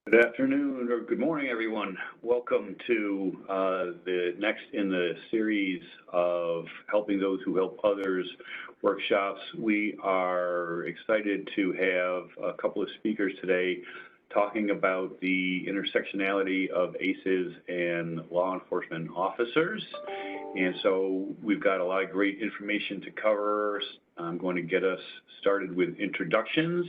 Good afternoon or good morning, everyone. Welcome to the next in the series of Helping Those Who Help Others workshops. We are excited to have a couple of speakers today talking about the intersectionality of ACEs and law enforcement officers. And so we've got a lot of great information to cover. I'm going to get us started with introductions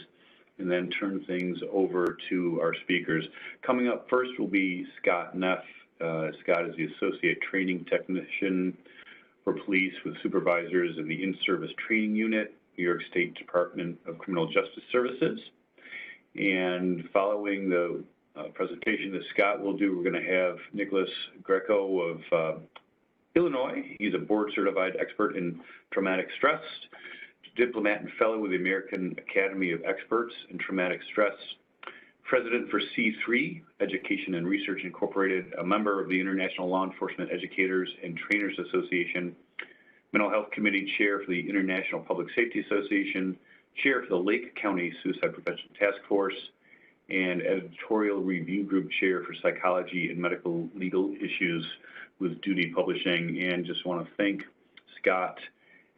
and then turn things over to our speakers. Coming up first will be Scott Neff. Scott is the Associate Training Technician for Police with Supervisors in the In-Service Training Unit, New York State Department of Criminal Justice Services. And following the presentation that Scott will do, we're going to have Nicholas Greco of Illinois. He's a board-certified expert in traumatic stress, Diplomate and Fellow with the American Academy of Experts in Traumatic Stress, President for C.A.T.S, Education and Research Incorporated, a member of the International Law Enforcement Educators and Trainers Association, Mental Health Committee Chair for the International Public Safety Association, Chair for the Lake County Suicide Prevention Task Force, and Editorial Review Group Chair for Psychology and Medical Legal Issues with Duty Publishing. And just want to thank Scott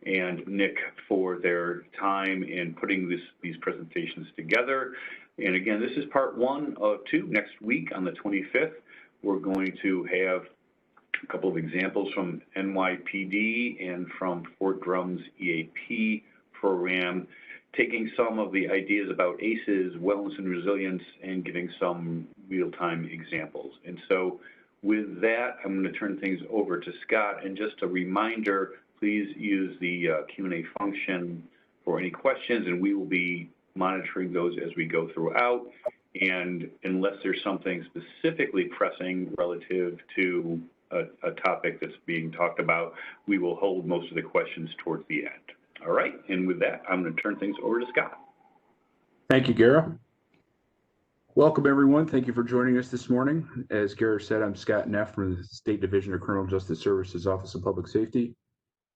and Nick for their time in putting these presentations together. And again, this is part one of two. Next week on the 25th, we're going to have a couple of examples from NYPD and from Fort Drum's EAP program, taking some of the ideas about ACEs, wellness and resilience, and giving some real-time examples. And so with that, I'm going to turn things over to Scott. And just a reminder, please use the Q&A function for any questions, and we will be monitoring those as we go throughout. And unless there's something specifically pressing relative to a topic that's being talked about, we will hold most of the questions towards the end. All right, and with that, I'm going to turn things over to Scott. Thank you, Gara. Welcome, everyone. Thank you for joining us this morning. As Gara said, I'm Scott Neff from the State Division of Criminal Justice Services Office of Public Safety.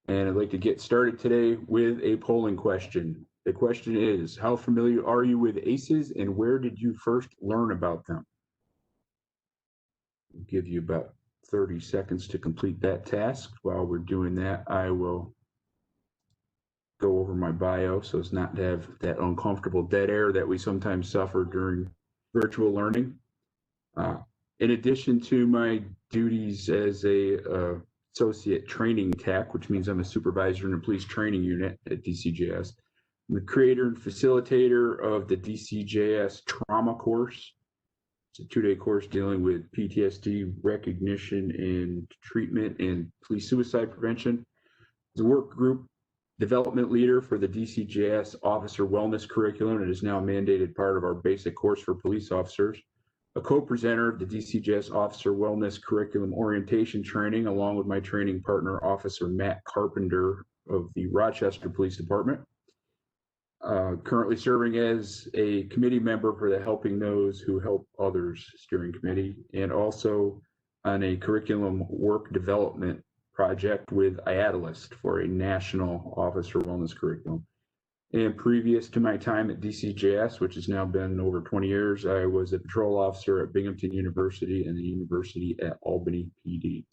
And I'd like to get started today with a polling question. The question is, how familiar are you with ACEs and where did you first learn about them? I'll give you about 30 seconds to complete that task. While we're doing that, I will go over my bio so as not to have that uncomfortable dead air that we sometimes suffer during virtual learning. In addition to my duties as a Associate Training Tech, which means I'm a supervisor in a police training unit at DCJS. I'm the creator and facilitator of the DCJS trauma course. It's a 2-day course dealing with PTSD recognition and treatment and police suicide prevention. As a work group development leader for the DCJS Officer Wellness Curriculum, it is now a mandated part of our basic course for police officers. A co-presenter of the DCJS Officer Wellness Curriculum Orientation Training, along with my training partner, Officer Matt Carpenter of the Rochester Police Department. Currently serving as a committee member for the Helping Those Who Help Others Steering Committee, and also on a curriculum work development project with I.A.T.S for a national officer wellness curriculum. And previous to my time at DCJS, which has now been over 20 years, I was a patrol officer at Binghamton University and the University at Albany PD.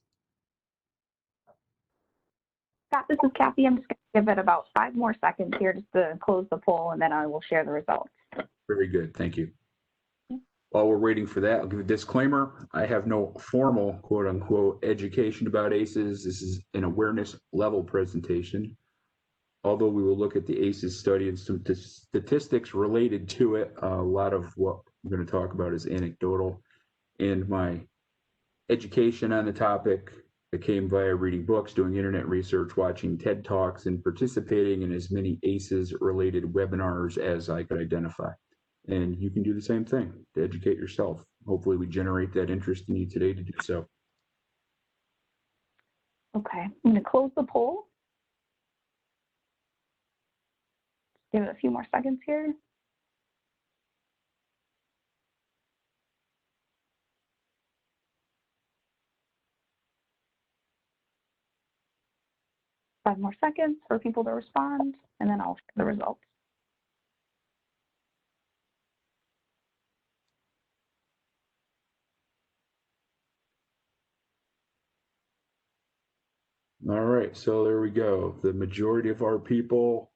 Scott, this is Kathy. I'm just going to give it about 5 more seconds here just to close the poll, and then I will share the results. Very good. Thank you. While we're waiting for that, I'll give a disclaimer. I have no formal, quote unquote, education about ACEs. This is an awareness level presentation. Although we will look at the ACEs study and some statistics related to it, a lot of what we're going to talk about is anecdotal. And my education on the topic, I came via reading books, doing internet research, watching TED Talks, and participating in as many ACEs-related webinars as I could identify. And you can do the same thing to educate yourself. Hopefully we generate that interest in you today to do so. Okay, I'm going to close the poll. Give it a few more seconds here. Five more seconds for people to respond, and then I'll share the results. All right, so there we go. The majority of our people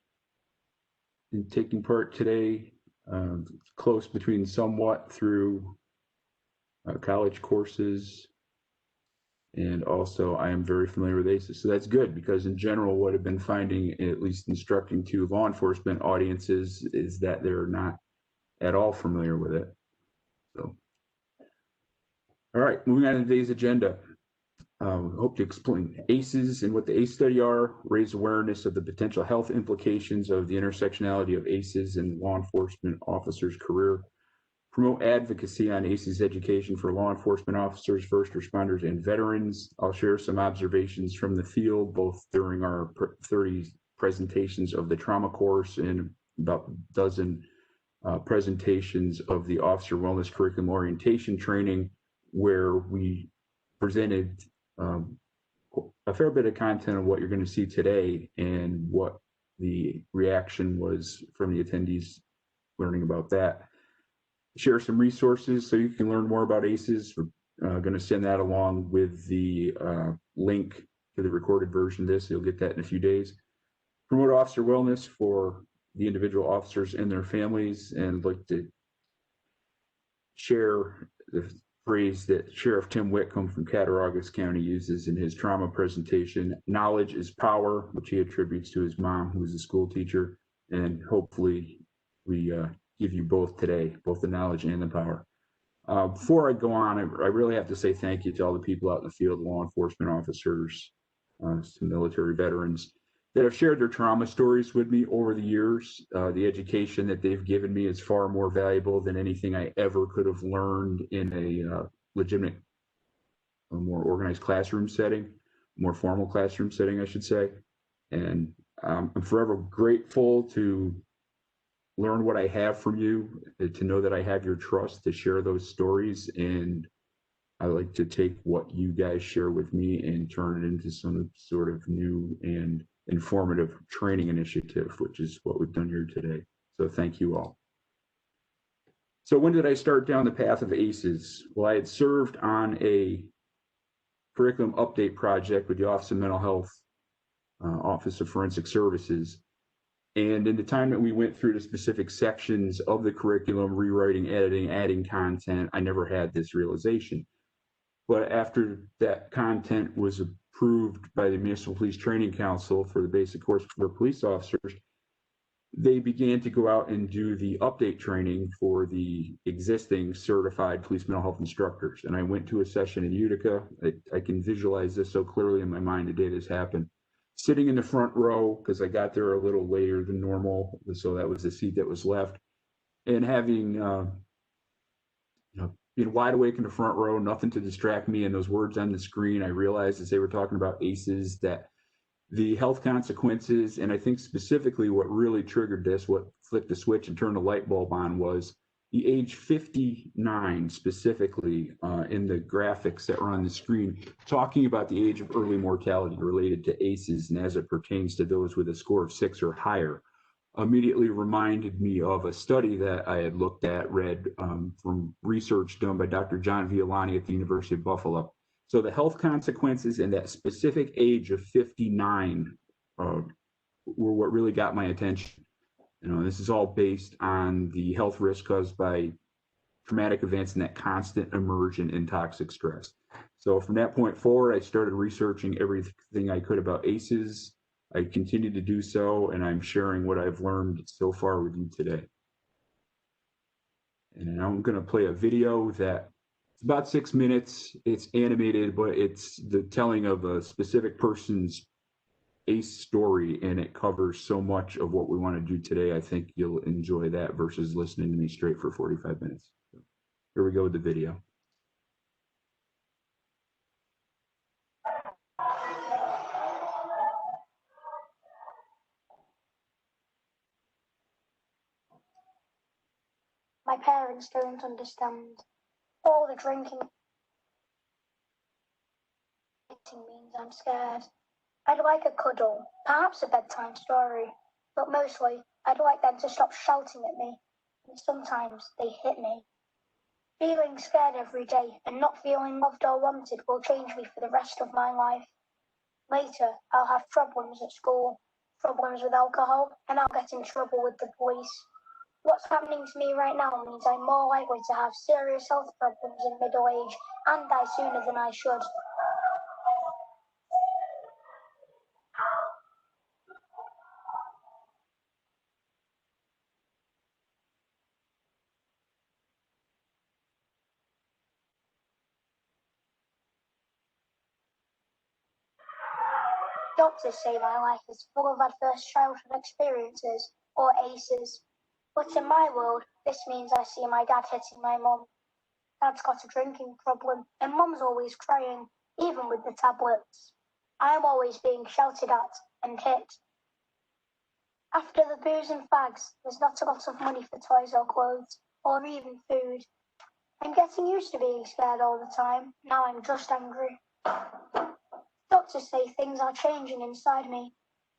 in taking part today, close between somewhat through college courses, and also I am very familiar with ACEs. So that's good, because in general, what I've been finding, at least instructing to law enforcement audiences, is that they're not at all familiar with it. So, all right, moving on to today's agenda. Hope to explain ACEs and what the ACE study are, raise awareness of the potential health implications of the intersectionality of ACEs and law enforcement officers' career, promote advocacy on ACEs education for law enforcement officers, first responders, and veterans. I'll share some observations from the field, both during our 30 presentations of the trauma course and about a dozen presentations of the officer wellness curriculum orientation training, where we presented a fair bit of content of what you're going to see today and what the reaction was from the attendees learning about that. Share some resources so you can learn more about ACEs. We're going to send that along with the link to the recorded version of this. You'll get that in a few days. Promote officer wellness for the individual officers and their families, and like to share the phrase that Sheriff Tim Whitcomb from Cattaraugus County uses in his trauma presentation: knowledge is power, which he attributes to his mom, who was a school teacher. And hopefully we give you both today, both the knowledge and the power. Before I go on, I really have to say thank you to all the people out in the field, law enforcement officers, some military veterans that have shared their trauma stories with me over the years. The education that they've given me is far more valuable than anything I ever could have learned in a legitimate, a more organized classroom setting, more formal classroom setting, I should say. And I'm forever grateful to learn what I have from you, to know that I have your trust to share those stories. And I like to take what you guys share with me and turn it into some sort of new and informative training initiative, which is what we've done here today. So thank you all. So when did I start down the path of ACEs? Well, I had served on a curriculum update project with the Office of Mental Health, Office of Forensic Services. And in the time that we went through the specific sections of the curriculum, rewriting, editing, adding content, I never had this realization. But after that content was approved by the Municipal Police Training Council for the basic course for police officers, they began to go out and do the update training for the existing certified police mental health instructors. And I went to a session in Utica. I can visualize this so clearly in my mind the day this happened. Sitting in the front row, because I got there a little later than normal, so that was the seat that was left, and having being wide awake in the front row, nothing to distract me, and those words on the screen, I realized as they were talking about ACEs that the health consequences, and I think specifically what really triggered this, what flipped the switch and turned the light bulb on, was the age 59 specifically in the graphics that were on the screen, talking about the age of early mortality related to ACEs and as it pertains to those with a score of 6 or higher, immediately reminded me of a study that I had looked at, read from research done by Dr. John Violani at the University of Buffalo. So the health consequences and that specific age of 59 were what really got my attention. You know, this is all based on the health risk caused by traumatic events and that constant immersion in toxic stress. So from that point forward, I started researching everything I could about ACEs. I continue to do so, and I'm sharing what I've learned so far with you today. And I'm going to play a video that it's about 6 minutes. It's animated, but it's the telling of a specific person's ACE story, and it covers so much of what we want to do today. I think you'll enjoy that versus listening to me straight for 45 minutes. So here we go with the video. My parents don't understand. All the drinking means I'm scared. I'd like a cuddle, perhaps a bedtime story, but mostly I'd like them to stop shouting at me, and sometimes they hit me. Feeling scared every day and not feeling loved or wanted will change me for the rest of my life. Later, I'll have problems at school, problems with alcohol, and I'll get in trouble with the police. What's happening to me right now means I'm more likely to have serious health problems in middle age and die sooner than I should. Doctors say my life is full of adverse childhood experiences, or ACEs. But in my world, this means I see my dad hitting my mum. Dad's got a drinking problem, and mum's always crying, even with the tablets. I am always being shouted at and hit. After the booze and fags, there's not a lot of money for toys or clothes, or even food. I'm getting used to being scared all the time. Now I'm just angry. Doctors say things are changing inside me.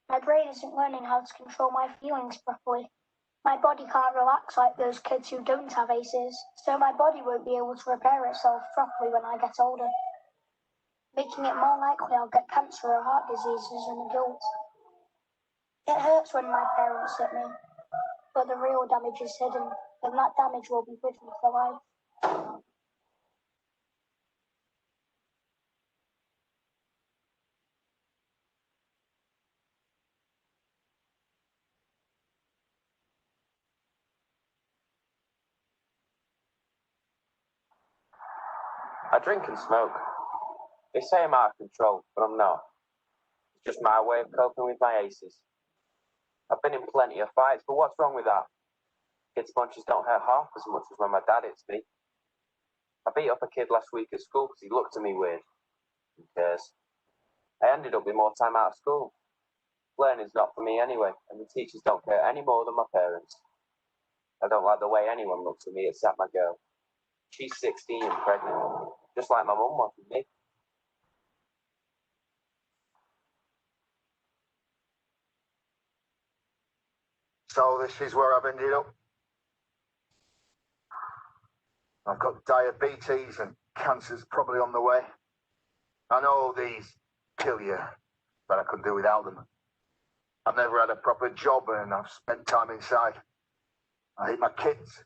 My brain isn't learning how to control my feelings properly. My body can't relax like those kids who don't have ACEs, so my body won't be able to repair itself properly when I get older, making it more likely I'll get cancer or heart disease as an adult. It hurts when my parents hit me, but the real damage is hidden, and that damage will be with me for life. I drink and smoke. They say I'm out of control, but I'm not. It's just my way of coping with my ACEs. I've been in plenty of fights, but what's wrong with that? Kids' punches don't hurt half as much as when my dad hits me. I beat up a kid last week at school because he looked at me weird. Who cares? I ended up with more time out of school. Learning's not for me anyway, and the teachers don't care any more than my parents. I don't like the way anyone looks at me except my girl. She's 16 and pregnant, just like my mum wanted me. So this is where I've ended up. I've got diabetes and cancer's probably on the way. I know these kill you, but I couldn't do without them. I've never had a proper job and I've spent time inside. I hate my kids.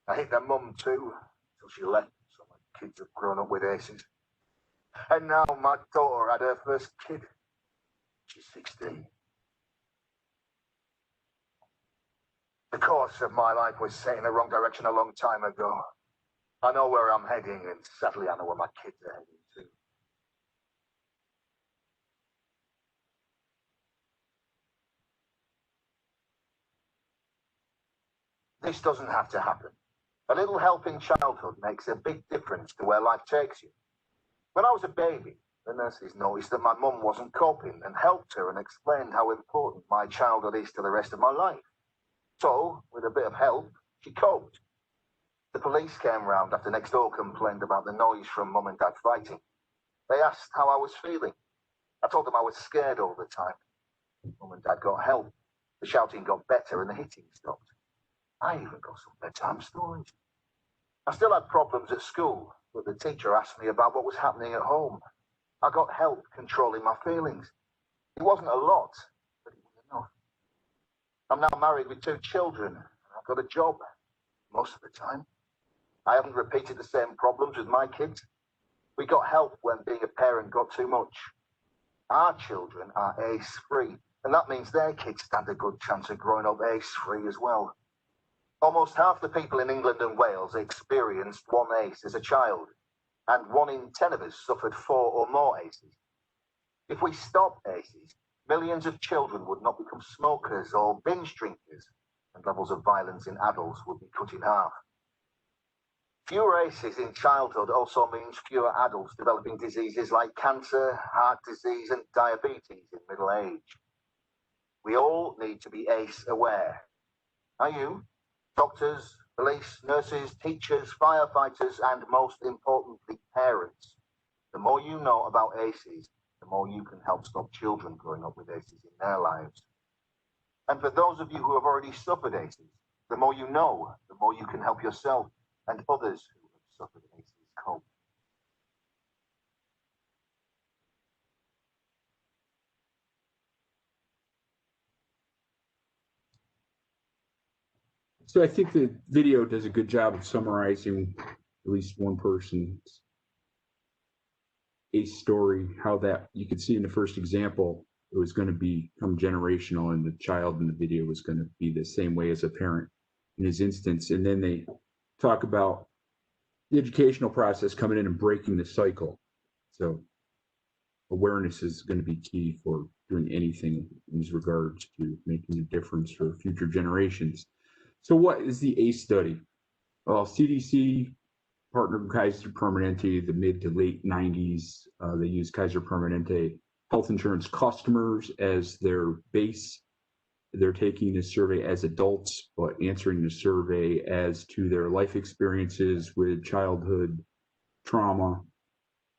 I hate their mum too, till she left, so my kids have grown up with ACEs. And now my daughter had her first kid. She's 16. The course of my life was set in the wrong direction a long time ago. I know where I'm heading, and sadly I know where my kids are heading too. This doesn't have to happen. A little help in childhood makes a big difference to where life takes you. When I was a baby, the nurses noticed that my mum wasn't coping and helped her and explained how important my childhood is to the rest of my life. So, with a bit of help, she coped. The police came round after next door complained about the noise from mum and dad fighting. They asked how I was feeling. I told them I was scared all the time. Mum and dad got help. The shouting got better and the hitting stopped. I even got some bedtime stories. I still had problems at school, but the teacher asked me about what was happening at home. I got help controlling my feelings. It wasn't a lot, but it was enough. I'm now married with 2 children. I've got a job most of the time. I haven't repeated the same problems with my kids. We got help when being a parent got too much. Our children are ACE-free, and that means their kids stand a good chance of growing up ACE-free as well. Almost half the people in England and Wales experienced one ACE as a child, and 1 in 10 of us suffered 4 or more ACEs. If we stop ACEs, millions of children would not become smokers or binge drinkers, and levels of violence in adults would be cut in half. Fewer ACEs in childhood also means fewer adults developing diseases like cancer, heart disease, and diabetes in middle age. We all need to be ACE aware. Are you? Doctors, police, nurses, teachers, firefighters, and most importantly, parents. The more you know about ACEs, the more you can help stop children growing up with ACEs in their lives. And for those of you who have already suffered ACEs, the more you know, the more you can help yourself and others who have suffered ACEs cope. So I think the video does a good job of summarizing at least one person's ACE story, how that you could see in the first example, it was going to become generational, and the child in the video was going to be the same way as a parent in his instance. And then they talk about the educational process coming in and breaking the cycle. So awareness is going to be key for doing anything in these regards to making a difference for future generations. So what is the ACE study? Well, CDC partnered with Kaiser Permanente the mid to late 90s. They used Kaiser Permanente health insurance customers as their base. They're taking this survey as adults, but answering the survey as to their life experiences with childhood trauma,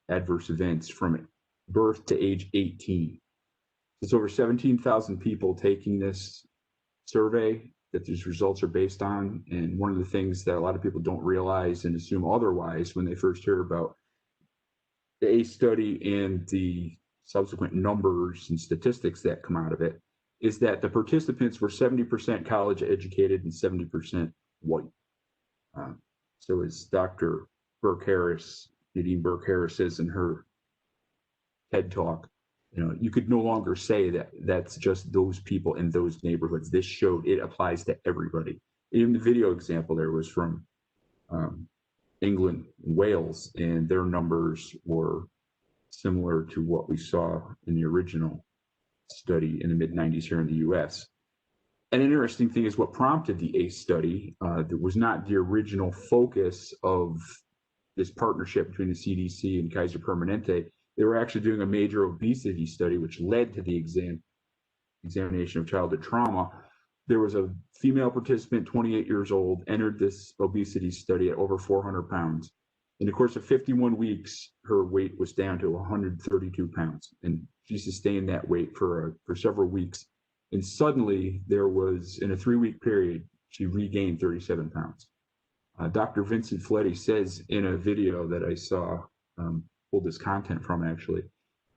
adverse events from birth to age 18. It's over 17,000 people taking this survey that these results are based on. And one of the things that a lot of people don't realize and assume otherwise when they first hear about the ACE study and the subsequent numbers and statistics that come out of it is that the participants were 70% college educated and 70% white. So as Dr. Burke-Harris, Nadine Burke-Harris says in her TED Talk, you know, you could no longer say that that's just those people in those neighborhoods. This showed it applies to everybody. Even the video example there was from England and Wales, and their numbers were similar to what we saw in the original study in the mid-90s here in the US. An interesting thing is what prompted the ACE study. That was not the original focus of this partnership between the CDC and Kaiser Permanente. They were actually doing a major obesity study, which led to the examination of childhood trauma. There was a female participant, 28 years old, entered this obesity study at over 400 pounds. In the course of 51 weeks, her weight was down to 132 pounds, and she sustained that weight for several weeks. And suddenly, there was, in a 3-week period, she regained 37 pounds. Dr. Vincent Fletty says in a video that I saw, pulled this content from actually,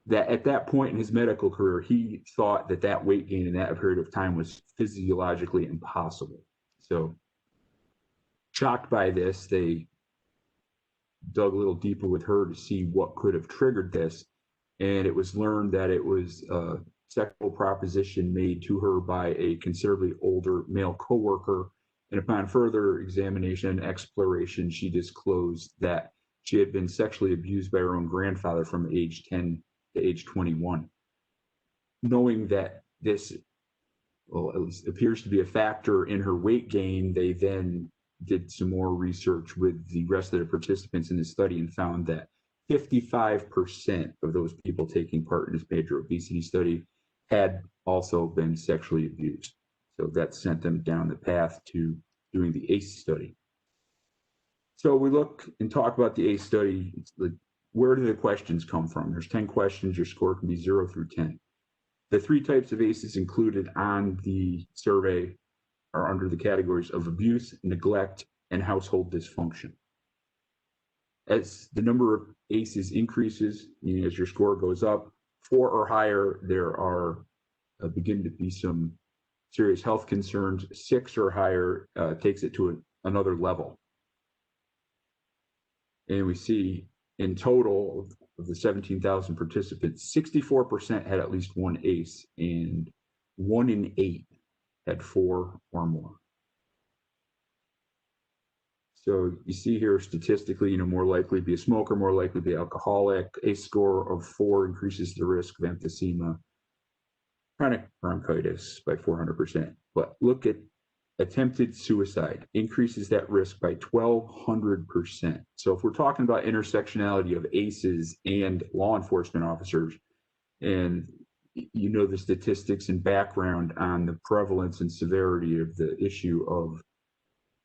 that at that point in his medical career, he thought that that weight gain in that period of time was physiologically impossible. So, shocked by this, they dug a little deeper with her to see what could have triggered this. And it was learned that it was a sexual proposition made to her by a considerably older male coworker. And upon further examination and exploration, she disclosed that she had been sexually abused by her own grandfather from age 10 to age 21. Knowing that this, well, at least appears to be a factor in her weight gain, they then did some more research with the rest of the participants in the study and found that 55% of those people taking part in this major obesity study had also been sexually abused. So that sent them down the path to doing the ACE study. So we look and talk about the ACE study. Where do the questions come from? There's 10 questions. Your score can be 0 through 10. The 3 types of ACEs included on the survey are under the categories of abuse, neglect, and household dysfunction. As the number of ACEs increases, meaning as your score goes up, 4 or higher, there are begin to be some serious health concerns. 6 or higher takes it to another level. And we see in total of the 17,000 participants, 64% had at least one ACE, and 1 in 8 had 4 or more. So you see here statistically, more likely to be a smoker, more likely to be alcoholic. ACE score of 4 increases the risk of emphysema, chronic bronchitis by 400%. But look at attempted suicide, increases that risk by 1,200%. So if we're talking about intersectionality of ACEs and law enforcement officers, and the statistics and background on the prevalence and severity of the issue of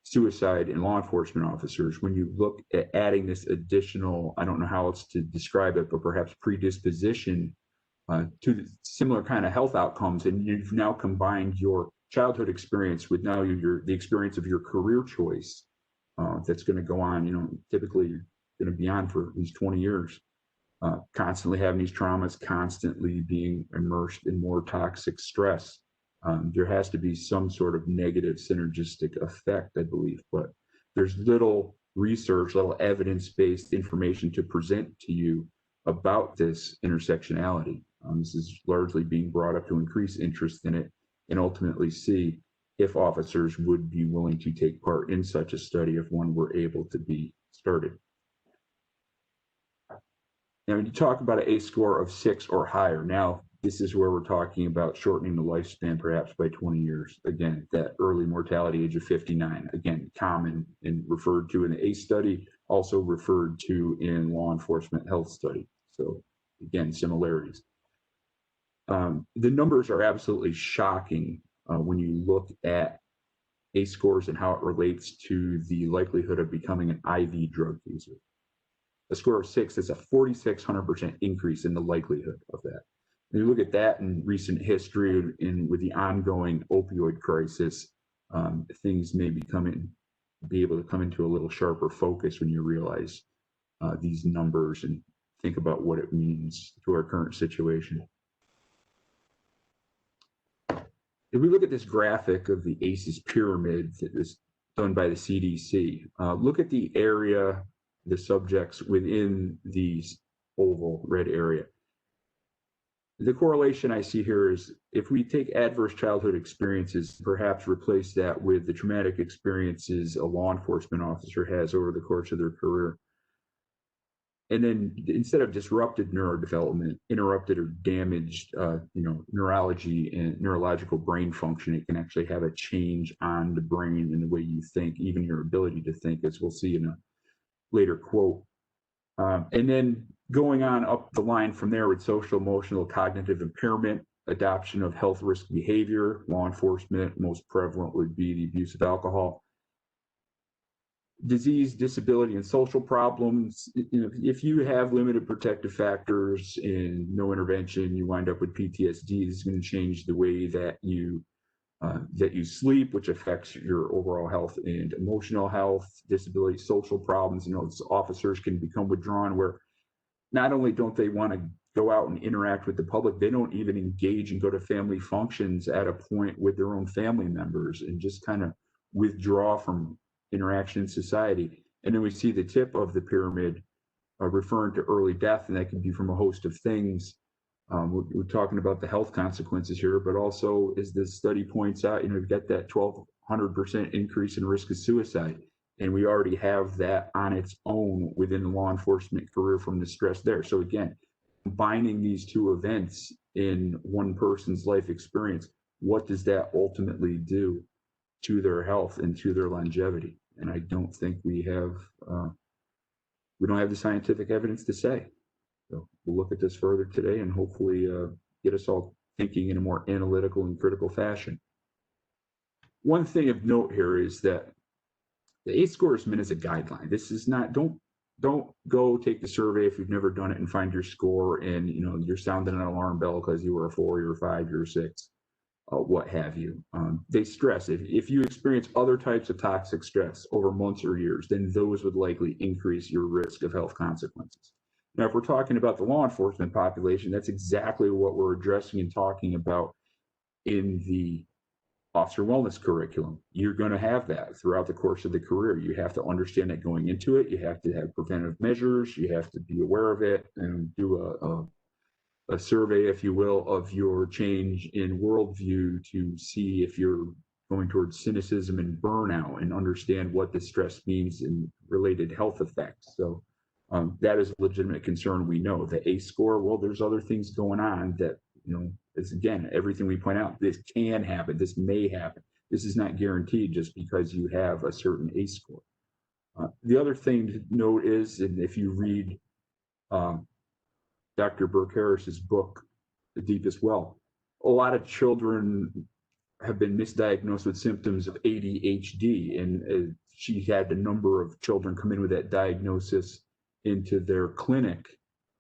suicide in law enforcement officers, when you look at adding this additional, I don't know how else to describe it, but perhaps predisposition to the similar kind of health outcomes, and you've now combined your childhood experience with now the experience of your career choice that's going to go on, typically you're going to be on for at least 20 years, constantly having these traumas, constantly being immersed in more toxic stress. There has to be some sort of negative synergistic effect, I believe, but there's little research, little evidence-based information to present to you about this intersectionality. This is largely being brought up to increase interest in it and ultimately see if officers would be willing to take part in such a study if one were able to be started. Now, when you talk about an ACE score of 6 or higher, now this is where we're talking about shortening the lifespan perhaps by 20 years. Again, that early mortality age of 59, again, common and referred to in the ACE study, also referred to in law enforcement health study. So again, similarities. The numbers are absolutely shocking when you look at ACE scores and how it relates to the likelihood of becoming an IV drug user. A score of 6 is a 4,600% increase in the likelihood of that. When you look at that in recent history and with the ongoing opioid crisis, things may be able to come into a little sharper focus when you realize these numbers and think about what it means to our current situation. If we look at this graphic of the ACEs pyramid that is done by the CDC, look at the area, the subjects within the oval red area. The correlation I see here is if we take adverse childhood experiences, perhaps replace that with the traumatic experiences a law enforcement officer has over the course of their career. And then instead of disrupted neurodevelopment, interrupted or damaged neurology and neurological brain function, it can actually have a change on the brain and the way you think, even your ability to think, as we'll see in a later quote. And then going on up the line from there with social, emotional, cognitive impairment, adoption of health risk behavior, law enforcement, most prevalent would be the abuse of alcohol. Disease, disability, and social problems. If you have limited protective factors and no intervention, you wind up with PTSD. This is going to change the way that you sleep, which affects your overall health and emotional health, disability, social problems. Officers can become withdrawn where not only don't they want to go out and interact with the public, they don't even engage and go to family functions at a point with their own family members and just kind of withdraw from interaction in society. And then we see the tip of the pyramid referring to early death, and that can be from a host of things. We're talking about the health consequences here, but also, as this study points out, we've got that 1,200% increase in risk of suicide. And we already have that on its own within the law enforcement career from the stress there. So again, combining these two events in one person's life experience, what does that ultimately do to their health and to their longevity? And I don't think we don't have the scientific evidence to say. So we'll look at this further today and hopefully get us all thinking in a more analytical and critical fashion. One thing of note here is that the ACE score is meant as a guideline. This is not, don't go take the survey if you've never done it and find your score and you're sounding an alarm bell because you were a 4, you're a 5, you're a 6, what have you. They stress if you experience other types of toxic stress over months or years, then those would likely increase your risk of health consequences. Now, if we're talking about the law enforcement population, that's exactly what we're addressing and talking about in the officer wellness curriculum. You're going to have that throughout the course of the career. You have to understand that going into it. You have to have preventive measures. You have to be aware of it and do a survey, if you will, of your change in worldview to see if you're going towards cynicism and burnout and understand what the stress means and related health effects. So that is a legitimate concern. We know the ACE score, well, there's other things going on that, is again, everything we point out, this can happen, this may happen. This is not guaranteed just because you have a certain ACE score. The other thing to note is, and if you read Dr. Burke Harris's book, The Deepest Well, a lot of children have been misdiagnosed with symptoms of ADHD, and she had a number of children come in with that diagnosis into their clinic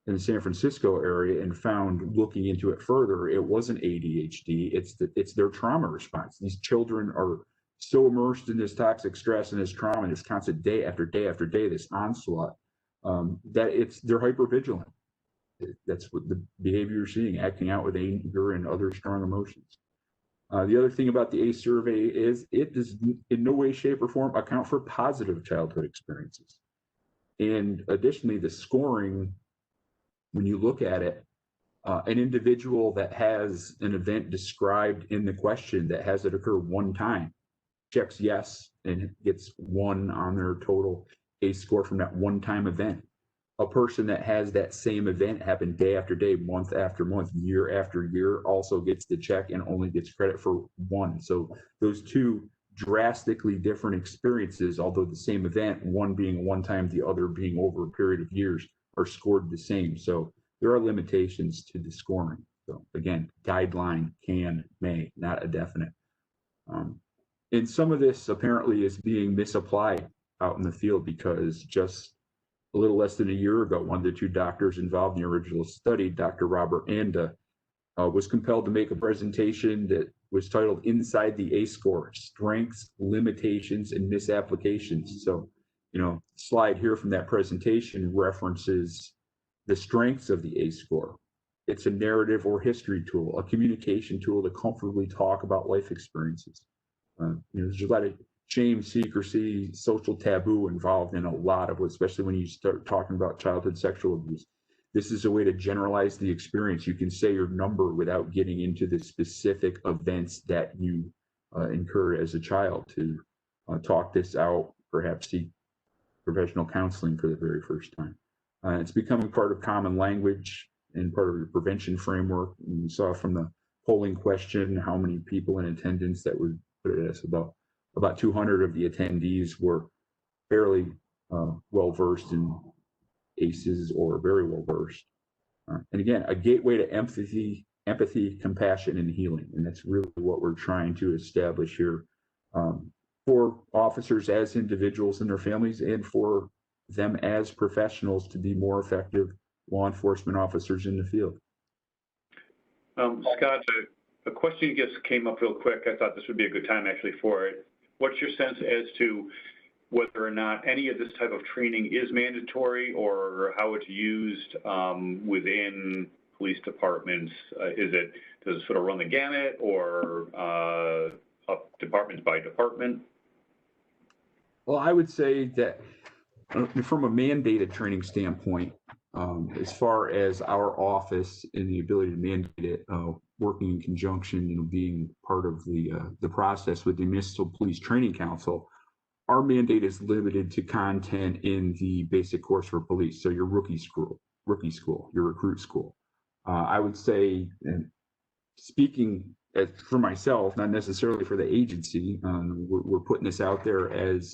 in the San Francisco area and found, looking into it further, it wasn't ADHD, it's their trauma response. These children are so immersed in this toxic stress and this trauma and this constant day after day after day, this onslaught, that they're hypervigilant. That's what the behavior you're seeing, acting out with anger and other strong emotions. The other thing about the ACE survey is it does in no way, shape, or form account for positive childhood experiences. And additionally, the scoring, when you look at it, an individual that has an event described in the question that has it occur one time checks yes and gets 1 on their total ACE score from that one-time event. A person that has that same event happen day after day, month after month, year after year also gets the check and only gets credit for 1. So those two drastically different experiences, although the same event, one being one time, the other being over a period of years, are scored the same. So there are limitations to the scoring. So again, guideline, can, may, not a definite. And some of this apparently is being misapplied out in the field because just a little less than a year ago, one of the 2 doctors involved in the original study, Dr. Robert Anda, was compelled to make a presentation that was titled Inside the ACE Score, Strengths, Limitations, and Misapplications. So, slide here from that presentation references the strengths of the ACE score. It's a narrative or history tool, a communication tool to comfortably talk about life experiences. There's a lot of shame, secrecy, social taboo involved in a lot of it, especially when you start talking about childhood sexual abuse. This is a way to generalize the experience. You can say your number without getting into the specific events that you incurred as a child to talk this out, perhaps seek professional counseling for the very first time. It's becoming part of common language and part of your prevention framework. And we saw from the polling question how many people in attendance that would put it as about 200 of the attendees were fairly well versed in ACEs or very well versed. And again, a gateway to empathy, compassion, and healing. And that's really what we're trying to establish here for officers as individuals and their families, and for them as professionals to be more effective law enforcement officers in the field. Scott, a question just came up real quick. I thought this would be a good time actually for it. What's your sense as to whether or not any of this type of training is mandatory, or how it's used within police departments? Does it sort of run the gamut, or departments by department? Well, I would say that from a mandated training standpoint, as far as our office and the ability to mandate it, working in conjunction, being part of the process with the Municipal Police Training Council, our mandate is limited to content in the basic course for police. So your rookie school, your recruit school. I would say, and speaking for myself, not necessarily for the agency, we're putting this out there as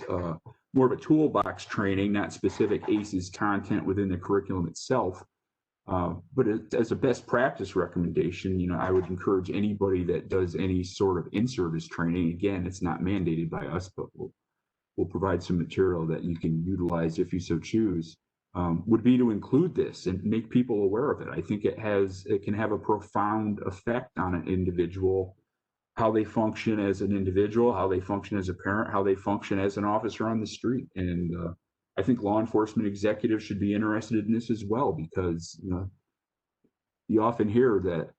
more of a toolbox training, not specific ACEs content within the curriculum itself. But as a best practice recommendation, I would encourage anybody that does any sort of in-service training, again, it's not mandated by us, but we'll provide some material that you can utilize if you so choose, would be to include this and make people aware of it. I think it can have a profound effect on an individual, how they function as an individual, how they function as a parent, how they function as an officer on the street. And I think law enforcement executives should be interested in this as well, because you often hear that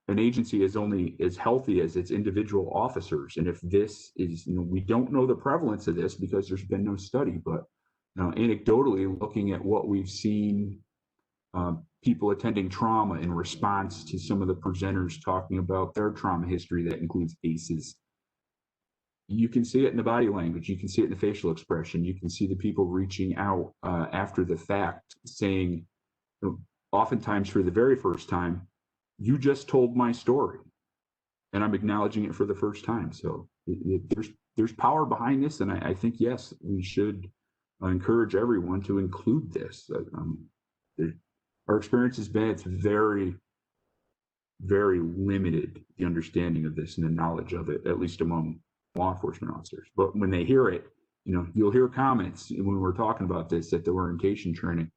an agency is only as healthy as its individual officers. And if this is, we don't know the prevalence of this because there's been no study, but anecdotally looking at what we've seen, people attending trauma in response to some of the presenters talking about their trauma history that includes ACEs. You can see it in the body language. You can see it in the facial expression. You can see the people reaching out after the fact, saying, oftentimes for the very first time, you just told my story, and I'm acknowledging it for the first time. So there's power behind this, and I think, yes, we should encourage everyone to include this. Our experience has been, it's very, very limited, the understanding of this and the knowledge of it, at least among law enforcement officers. But when they hear it, you'll hear comments when we're talking about this at the orientation training.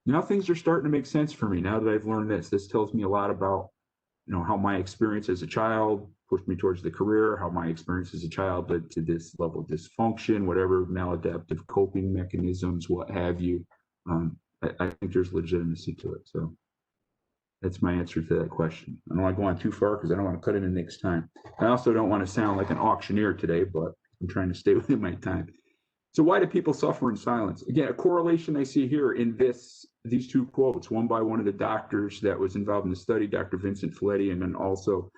Now things are starting to make sense for me now that I've learned this. This tells me a lot about, how my experience as a child pushed me towards the career, how my experience as a child led to this level of dysfunction, whatever maladaptive coping mechanisms, what have you. I think there's legitimacy to it. So That's my answer to that question. I don't want to go on too far because I don't want to cut into next time. I also don't want to sound like an auctioneer today, but I'm trying to stay within my time. So why do people suffer in silence? Again, a correlation I see here in these two quotes, one by one of the doctors that was involved in the study, Dr. Vincent F.A.A.E.T.S, and then also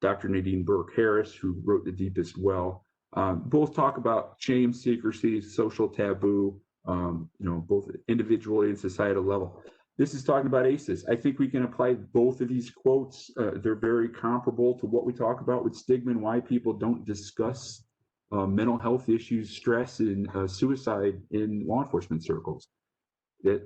Dr. Nadine Burke-Harris, who wrote The Deepest Well. Both talk about shame, secrecy, social taboo, both individually and societal level. This is talking about ACEs. I think we can apply both of these quotes. They're very comparable to what we talk about with stigma and why people don't discuss mental health issues, stress, and suicide in law enforcement circles. That,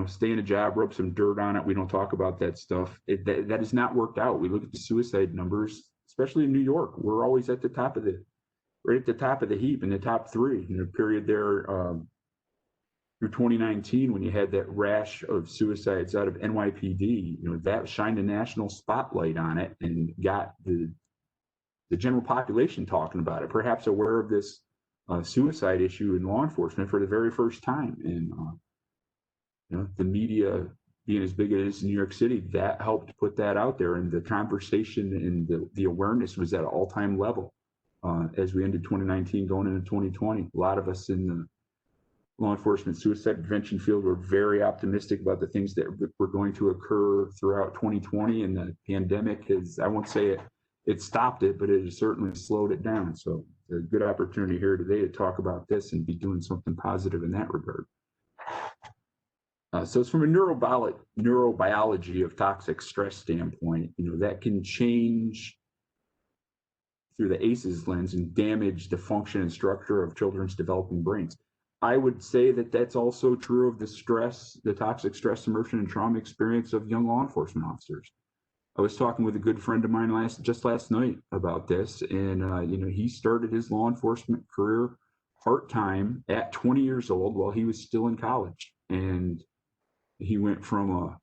stay in a job, rub some dirt on it. We don't talk about that stuff. That has not worked out. We look at the suicide numbers, especially in New York. We're always at the top of right at the top of the heap in the top three. In the period there through 2019, when you had that rash of suicides out of NYPD, that shined a national spotlight on it and got the general population talking about it, perhaps aware of this suicide issue in law enforcement for the very first time. And the media being as big as New York City, that helped put that out there, and the conversation and the awareness was at an all-time level as we ended 2019 going into 2020. A lot of us in the law enforcement suicide prevention field were very optimistic about the things that were going to occur throughout 2020, and the pandemic has, I won't say it stopped it, but it has certainly slowed it down. So a good opportunity here today to talk about this and be doing something positive in that regard. So it's from a neurobiology of toxic stress standpoint, that can change through the ACEs lens and damage the function and structure of children's developing brains. I would say that that's also true of the toxic stress, immersion, and trauma experience of young law enforcement officers. I was talking with a good friend of mine just last night about this, and he started his law enforcement career part-time at 20 years old while he was still in college, and he went from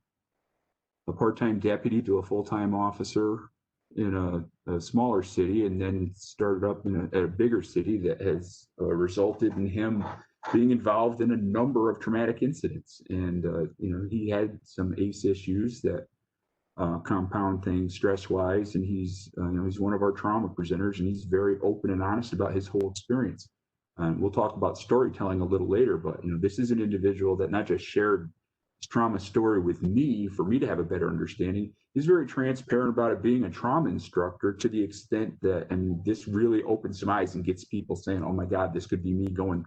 a part-time deputy to a full-time officer in a smaller city, and then started up in a bigger city that has resulted in him being involved in a number of traumatic incidents. And he had some ACE issues that compound things stress-wise, and he's one of our trauma presenters, and he's very open and honest about his whole experience. We'll talk about storytelling a little later, but this is an individual that not just shared his trauma story with me for me to have a better understanding. He's very transparent about it being a trauma instructor, to the extent that, and this really opens some eyes and gets people saying, oh my God, this could be me going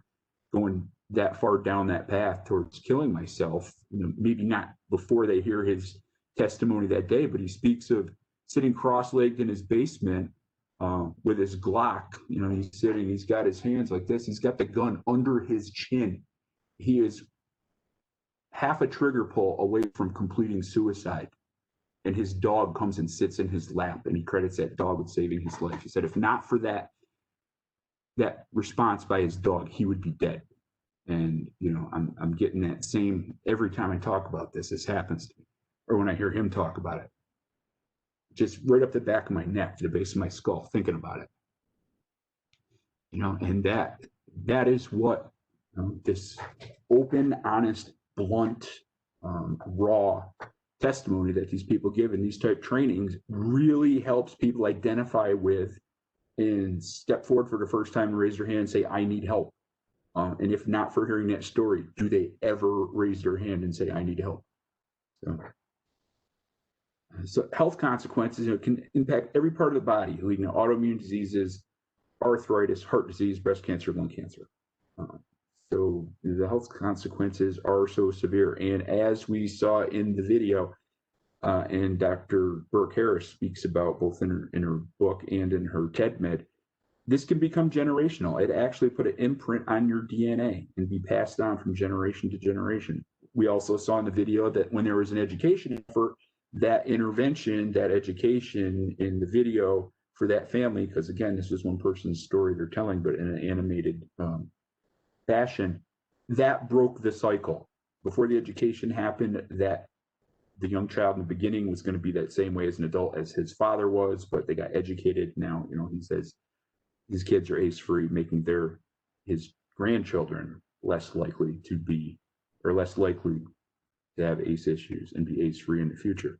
that far down that path towards killing myself. Maybe not before they hear his testimony that day, but he speaks of sitting cross-legged in his basement with his Glock. He's sitting, he's got his hands like this, he's got the gun under his chin. He is half a trigger pull away from completing suicide, and his dog comes and sits in his lap, and he credits that dog with saving his life. He said if not for that response by his dog, he would be dead. And I'm getting that same every time I talk about this. This happens to me, or when I hear him talk about it, just right up the back of my neck, to the base of my skull, thinking about it. And that is what this open, honest, blunt, raw testimony that these people give in these type trainings really helps people identify with and step forward for the first time and raise their hand and say, I need help. And if not for hearing that story, do they ever raise their hand and say, I need help? So health consequences can impact every part of the body, leading to autoimmune diseases, arthritis, heart disease, breast cancer, lung cancer. So the health consequences are so severe. And as we saw in the video, and Dr. Burke-Harris speaks about both in her book and in her TED-Med, this can become generational. It actually put an imprint on your DNA and be passed on from generation to generation. We also saw in the video that when there was an education effort, that intervention, that education in the video for that family, because again, this was one person's story they're telling, but in an animated fashion, that broke the cycle. Before the education happened, that the young child in the beginning was going to be that same way as an adult as his father was, but they got educated. Now, he says these kids are ACE-free, making his grandchildren less likely to be, or less likely to have ACE issues and be ACE-free in the future.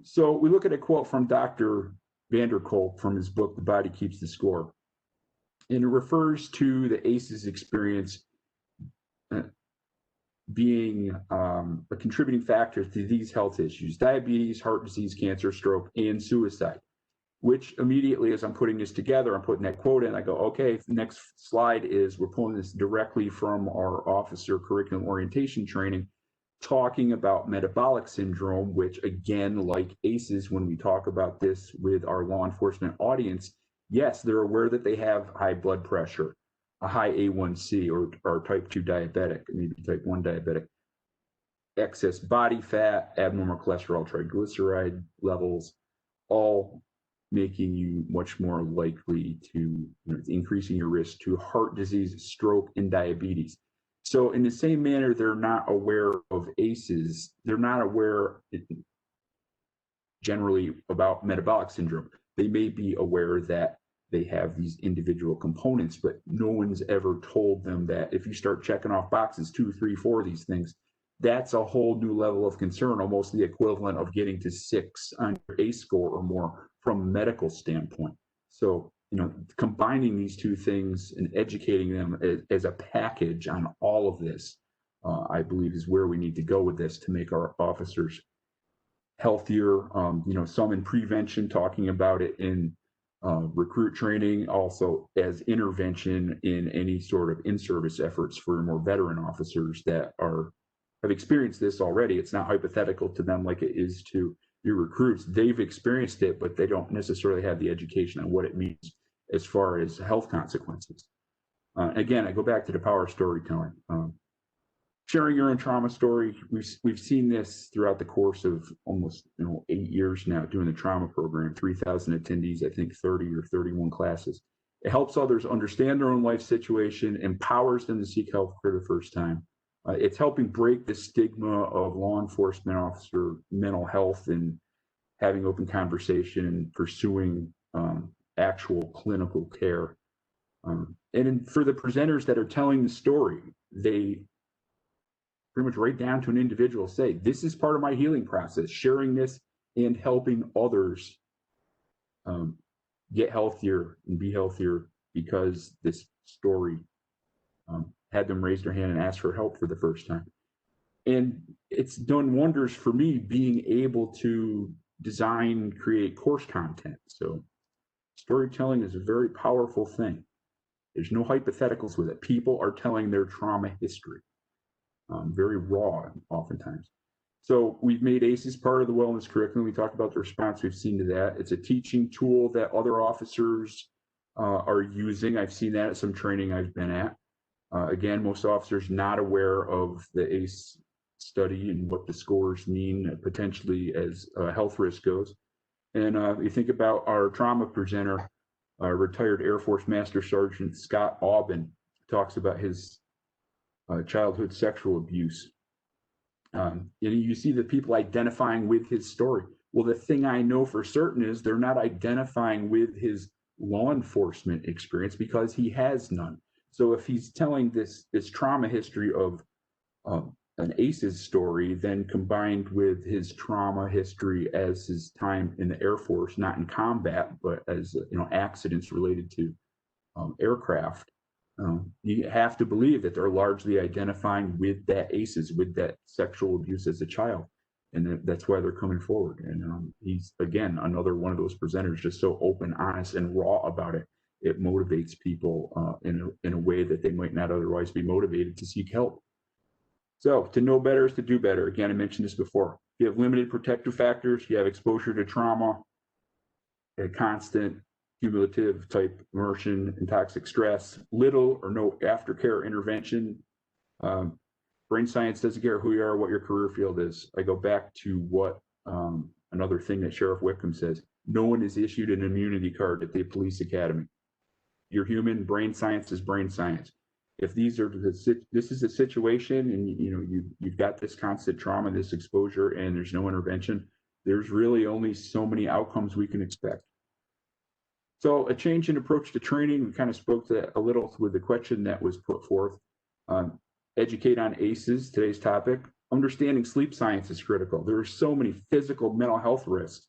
So we look at a quote from Dr. Vanderkolk from his book, The Body Keeps the Score. And it refers to the ACEs experience being a contributing factor to these health issues: diabetes, heart disease, cancer, stroke, and suicide. Which immediately, as I'm putting this together, I'm putting that quote in, I go, okay, the next slide is, we're pulling this directly from our officer curriculum orientation training, talking about metabolic syndrome, which again, like ACEs, when we talk about this with our law enforcement audience, yes, they're aware that they have high blood pressure, a high A1C, or type 2 diabetic, maybe type 1 diabetic, excess body fat, abnormal cholesterol, triglyceride levels, all making you much more likely to, increasing your risk to heart disease, stroke, and diabetes. So in the same manner, they're not aware of ACEs. They're not aware generally about metabolic syndrome. They may be aware that they have these individual components, but no one's ever told them that if you start checking off boxes 2, 3, 4 of these things, that's a whole new level of concern, almost the equivalent of getting to 6 on your ACE score or more from a medical standpoint. So, combining these two things and educating them as a package on all of this, I believe is where we need to go with this to make our officers healthier. Some in prevention, talking about it in recruit training, also as intervention in any sort of in-service efforts for more veteran officers that have experienced this already. It's not hypothetical to them like it is to your recruits. They've experienced it, but they don't necessarily have the education on what it means as far as health consequences. Again, I go back to the power of storytelling. Sharing your own trauma story. We've seen this throughout the course of almost 8 years now doing the trauma program, 3,000 attendees, I think 30 or 31 classes. It helps others understand their own life situation, empowers them to seek help for the first time. It's helping break the stigma of law enforcement officer mental health and having open conversation and pursuing actual clinical care. For the presenters that are telling the story, they pretty much right down to an individual say, this is part of my healing process, sharing this and helping others get healthier and be healthier because this story had them raise their hand and ask for help for the first time. And it's done wonders for me being able to design, create course content. So storytelling is a very powerful thing. There's no hypotheticals with it. People are telling their trauma history, very raw oftentimes. So we've made ACEs part of the wellness curriculum. We talked about the response we've seen to that. It's a teaching tool that other officers are using. I've seen that at some training I've been at. Again, most officers not aware of the ACE study and what the scores mean potentially as health risk goes. And you think about our trauma presenter, retired Air Force Master Sergeant Scott Aubin, talks about his childhood sexual abuse. And you see the people identifying with his story. Well, the thing I know for certain is they're not identifying with his law enforcement experience because he has none. So if he's telling this trauma history of an ACEs story, then combined with his trauma history as his time in the Air Force, not in combat, but as accidents related to aircraft, you have to believe that they're largely identifying with that ACEs, with that sexual abuse as a child. And that's why they're coming forward. And he's, again, another one of those presenters, just so open, honest, and raw about it. It motivates people in a way that they might not otherwise be motivated to seek help. So to know better is to do better. Again, I mentioned this before. You have limited protective factors. You have exposure to trauma, a constant cumulative type immersion and toxic stress, little or no aftercare intervention. Brain science doesn't care who you are, what your career field is. I go back to what another thing that Sheriff Wickham says. No one is issued an immunity card at the police academy. You're human. Brain science is brain science. If this is a situation and you've got this constant trauma, this exposure, and there's no intervention, there's really only so many outcomes we can expect. So a change in approach to training, we kind of spoke to that a little with the question that was put forth. Educate on ACEs, today's topic. understanding sleep science is critical. There are so many physical mental health risks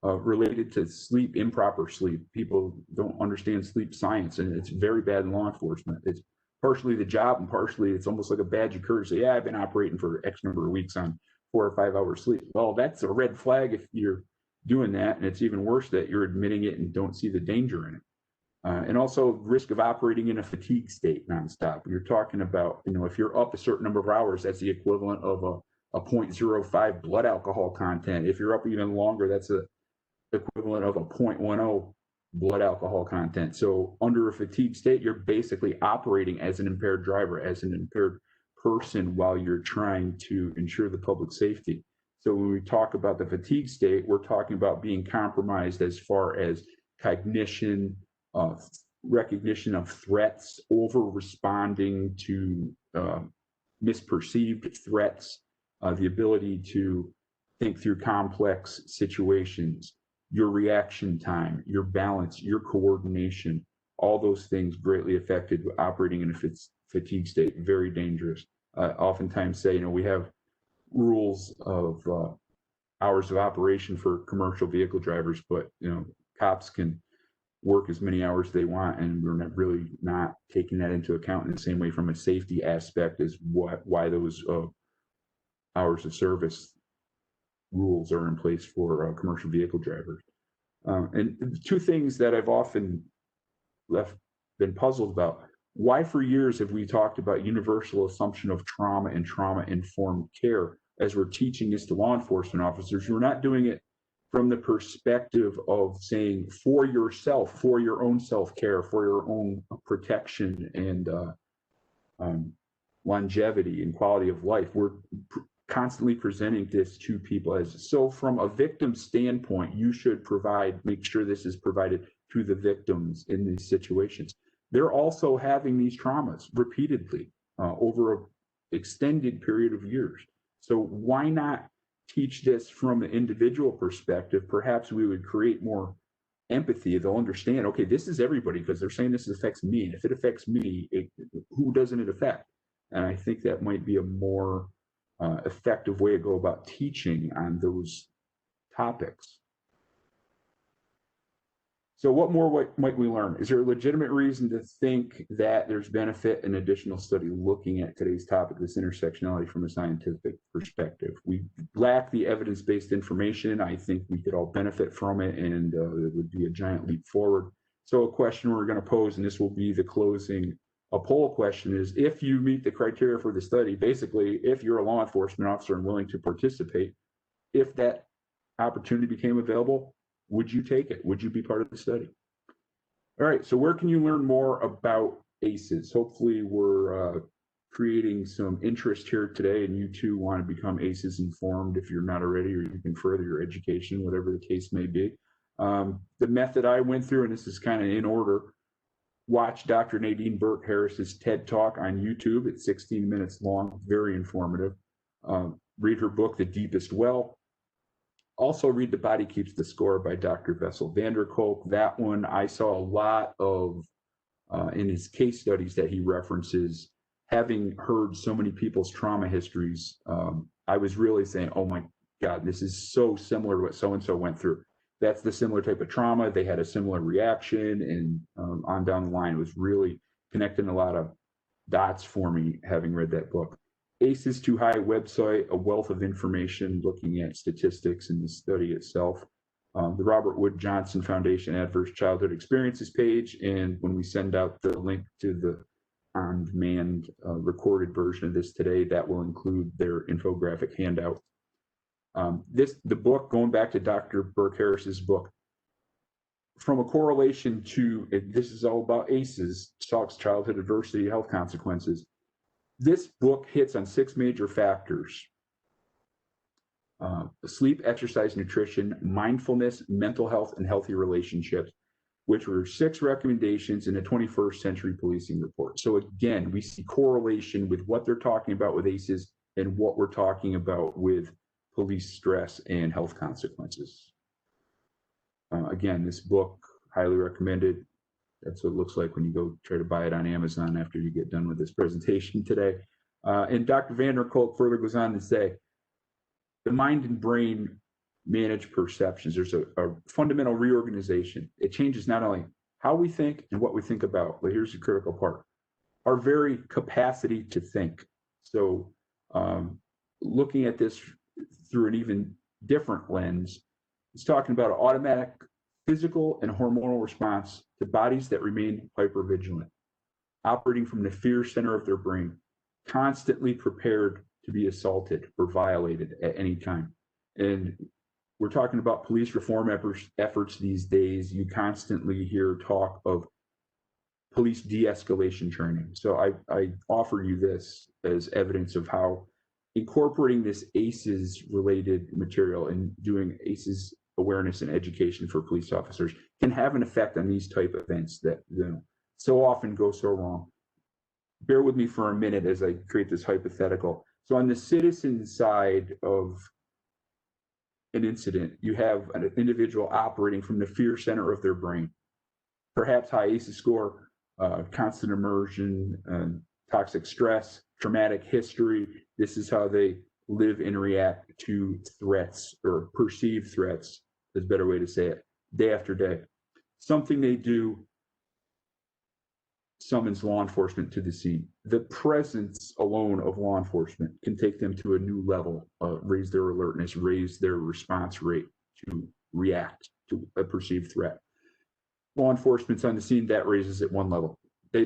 related to sleep, improper sleep. People don't understand sleep science, and it's very bad in law enforcement. It's partially the job, and partially it's almost like a badge of courtesy. Yeah, I've been operating for X number of weeks on 4 or 5 hours sleep. Well, that's a red flag if you're doing that, and it's even worse that you're admitting it and don't see the danger in it. And also risk of operating in a fatigue state nonstop. You're talking about, if you're up a certain number of hours, that's the equivalent of a 0.05 blood alcohol content. If you're up even longer, that's the equivalent of a 0.10 blood alcohol content. So under a fatigue state, you're basically operating as an impaired driver, as an impaired person while you're trying to ensure the public safety. So when we talk about the fatigue state, we're talking about being compromised as far as cognition, recognition of threats, over responding to misperceived threats, the ability to think through complex situations, your reaction time, your balance, your coordination, all those things greatly affected operating in a fatigue state, very dangerous. Oftentimes say, we have rules of hours of operation for commercial vehicle drivers, but cops can work as many hours they want, and we're really not taking that into account in the same way from a safety aspect as why those hours of service rules are in place for commercial vehicle drivers. And two things that I've often been puzzled about: why for years have we talked about universal assumption of trauma and trauma-informed care as we're teaching this to law enforcement officers? We're not doing it from the perspective of saying for yourself, for your own self-care, for your own protection and longevity and quality of life. We're constantly presenting this to people as, so from a victim standpoint, you should make sure this is provided to the victims in these situations. They're also having these traumas repeatedly over an extended period of years. So why not teach this from an individual perspective? Perhaps we would create more empathy. They'll understand, okay, this is everybody, because they're saying this affects me. And if it affects me, who doesn't it affect? And I think that might be a more effective way to go about teaching on those topics. So what more might we learn? Is there a legitimate reason to think that there's benefit in additional study looking at today's topic, this intersectionality from a scientific perspective? We lack the evidence-based information. I think we could all benefit from it, and it would be a giant leap forward. So a question we're going to pose, and this will be the closing, a poll question, is if you meet the criteria for the study, basically, if you're a law enforcement officer and willing to participate, if that opportunity became available, would you take it? Would you be part of the study? All right, so where can you learn more about ACEs? Hopefully we're creating some interest here today, and you too want to become ACEs informed if you're not already, or you can further your education, whatever the case may be. The method I went through, and this is kind of in order: watch Dr. Nadine Burke-Harris's TED Talk on YouTube. It's 16 minutes long, very informative. Read her book, The Deepest Well. Also read The Body Keeps the Score by Dr. Bessel van der Kolk. That one I saw a lot of in his case studies that he references. Having heard so many people's trauma histories, I was really saying, oh my God, this is so similar to what so-and-so went through. That's the similar type of trauma. They had a similar reaction, and on down the line, it was really connecting a lot of dots for me having read that book. ACEs Too High website, a wealth of information looking at statistics and the study itself. The Robert Wood Johnson Foundation Adverse Childhood Experiences page, and when we send out the link to the on-demand recorded version of this today, that will include their infographic handout. The book, going back to Dr. Burke-Harris's book, from a correlation to, this is all about ACEs, talks childhood adversity, health consequences. This book hits on 6 major factors: sleep, exercise, nutrition, mindfulness, mental health, and healthy relationships, which were 6 recommendations in a 21st century policing report. So again, we see correlation with what they're talking about with ACEs and what we're talking about with police stress and health consequences. Again, this book, highly recommended. That's what it looks like when you go try to buy it on Amazon after you get done with this presentation today. And Dr. Van der Kolk further goes on to say, the mind and brain manage perceptions. There's a fundamental reorganization. It changes not only how we think and what we think about, but here's the critical part, our very capacity to think. So looking at this through an even different lens, it's talking about an automatic physical and hormonal response to bodies that remain hypervigilant, operating from the fear center of their brain, constantly prepared to be assaulted or violated at any time. And we're talking about police reform efforts these days. You constantly hear talk of police de-escalation training. So I offer you this as evidence of how incorporating this ACEs related material and doing ACEs awareness and education for police officers can have an effect on these type of events that so often go so wrong. Bear with me for a minute as I create this hypothetical. So on the citizen side of an incident, you have an individual operating from the fear center of their brain, perhaps high ACEs score, constant immersion, toxic stress, traumatic history. This is how they live and react to threats or perceived threats, is a better way to say it, day after day. Something they do summons law enforcement to the scene. The presence alone of law enforcement can take them to a new level, raise their alertness, raise their response rate to react to a perceived threat. Law enforcement's on the scene, that raises it one level. They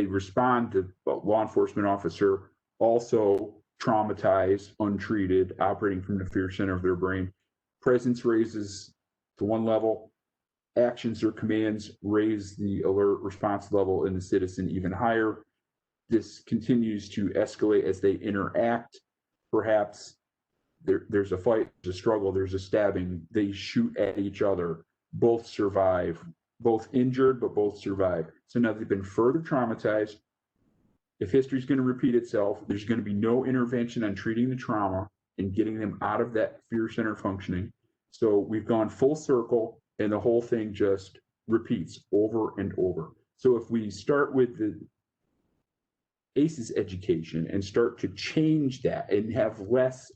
respond to law enforcement officer, also traumatized, untreated, operating from the fear center of their brain. Presence raises to one level. Actions or commands raise the alert response level in the citizen even higher. This continues to escalate as they interact. Perhaps there's a fight, there's a struggle, there's a stabbing. They shoot at each other. Both survive, both injured, but both survive. So now they've been further traumatized. If history is going to repeat itself, there's going to be no intervention on treating the trauma and getting them out of that fear center functioning. So we've gone full circle, and the whole thing just repeats over and over. So if we start with the ACEs education and start to change that and have less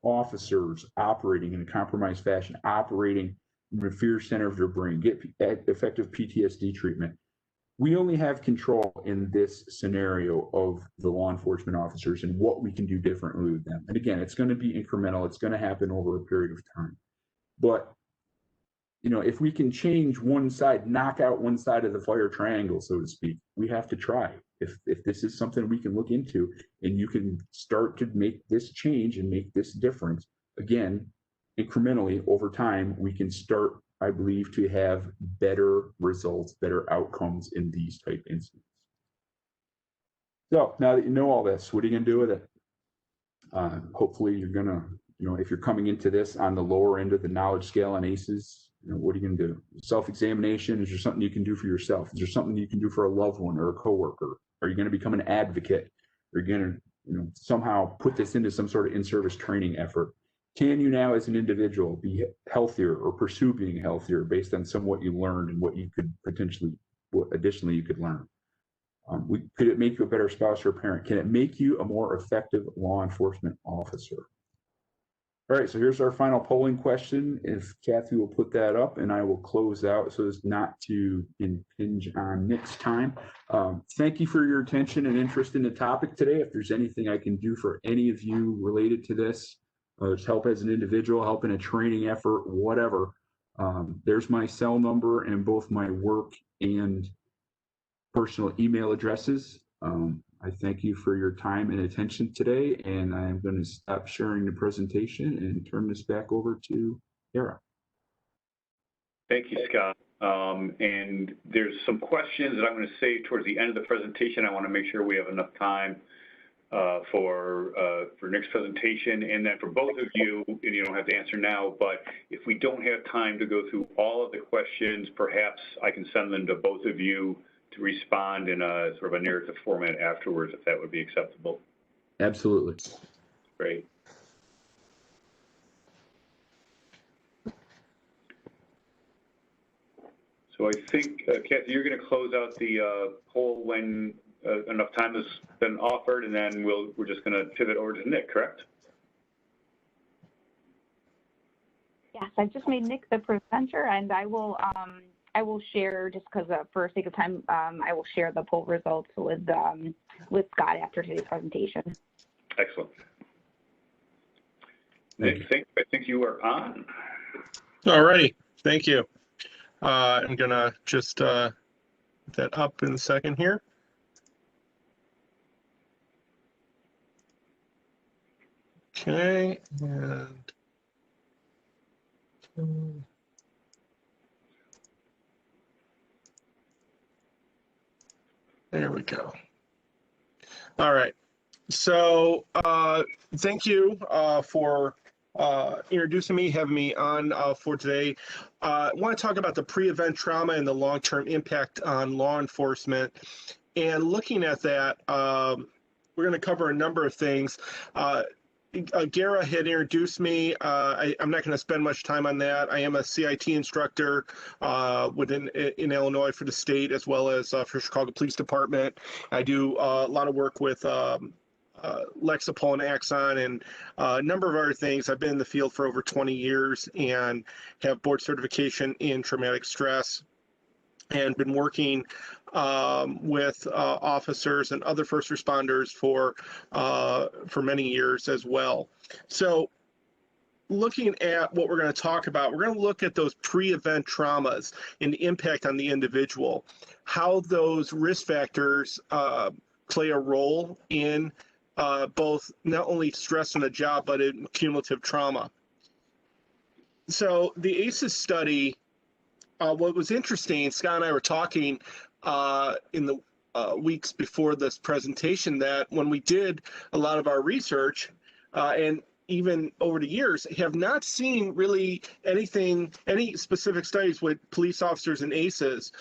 officers operating in a compromised fashion, operating in the fear center of their brain, get effective PTSD treatment, we only have control in this scenario of the law enforcement officers and what we can do differently with them. And again, it's going to be incremental. It's going to happen over a period of time. But if we can change one side, knock out one side of the fire triangle, so to speak, we have to try. If this is something we can look into and you can start to make this change and make this difference, again, incrementally over time, we can start, I believe, to have better results, better outcomes in these type incidents. So now that you know all this, what are you going to do with it? Hopefully you're going to, if you're coming into this on the lower end of the knowledge scale on ACEs, what are you going to do? Self-examination, is there something you can do for yourself? Is there something you can do for a loved one or a coworker? Are you going to become an advocate? Are you going to somehow put this into some sort of in-service training effort? Can you now as an individual be healthier or pursue being healthier based on what you learned and what you could potentially, what additionally you could learn? Could it make you a better spouse or a parent? Can it make you a more effective law enforcement officer? All right, so here's our final polling question. If Kathy will put that up, and I will close out so as not to impinge on Nick's time. Thank you for your attention and interest in the topic today. If there's anything I can do for any of you related to this, just help as an individual, help in a training effort, whatever, there's my cell number and both my work and personal email addresses. I thank you for your time and attention today, and I'm going to stop sharing the presentation and turn this back over to Kara. Thank you, Scott. And there's some questions that I'm going to save towards the end of the presentation. I want to make sure we have enough time for Nick's presentation, and then for both of you, and you don't have to answer now, but if we don't have time to go through all of the questions, perhaps I can send them to both of you to respond in a sort of a narrative format afterwards, if that would be acceptable. Absolutely. Great. So I think, Kathy, you're going to close out the poll when enough time has been offered, and then we're just going to pivot over to Nick, correct? Yes, I just made Nick the presenter, and I will share, just because for sake of time, I will share the poll results with Scott after today's presentation. Excellent. Nick, I think you are on. All righty, thank you. I'm gonna just put that up in a second here. Okay, and there we go. All right. So thank you for introducing me, having me on for today. I want to talk about the pre-event trauma and the long-term impact on law enforcement. And looking at that, we're going to cover a number of things. Gara had introduced me. I'm not going to spend much time on that. I am a C.I.T. instructor in Illinois for the state, as well as for Chicago Police Department. I do a lot of work with Lexapol and Axon and a number of other things. I've been in the field for over 20 years and have board certification in traumatic stress, and been working with officers and other first responders for many years as well. So looking at what we're going to talk about, we're going to look at those pre-event traumas and the impact on the individual, how those risk factors play a role in both not only stress on the job, but in cumulative trauma. So the A.C.E.S study, what was interesting, Scott and I were talking in the weeks before this presentation, that when we did a lot of our research and even over the years, have not seen really any specific studies with police officers and ACEs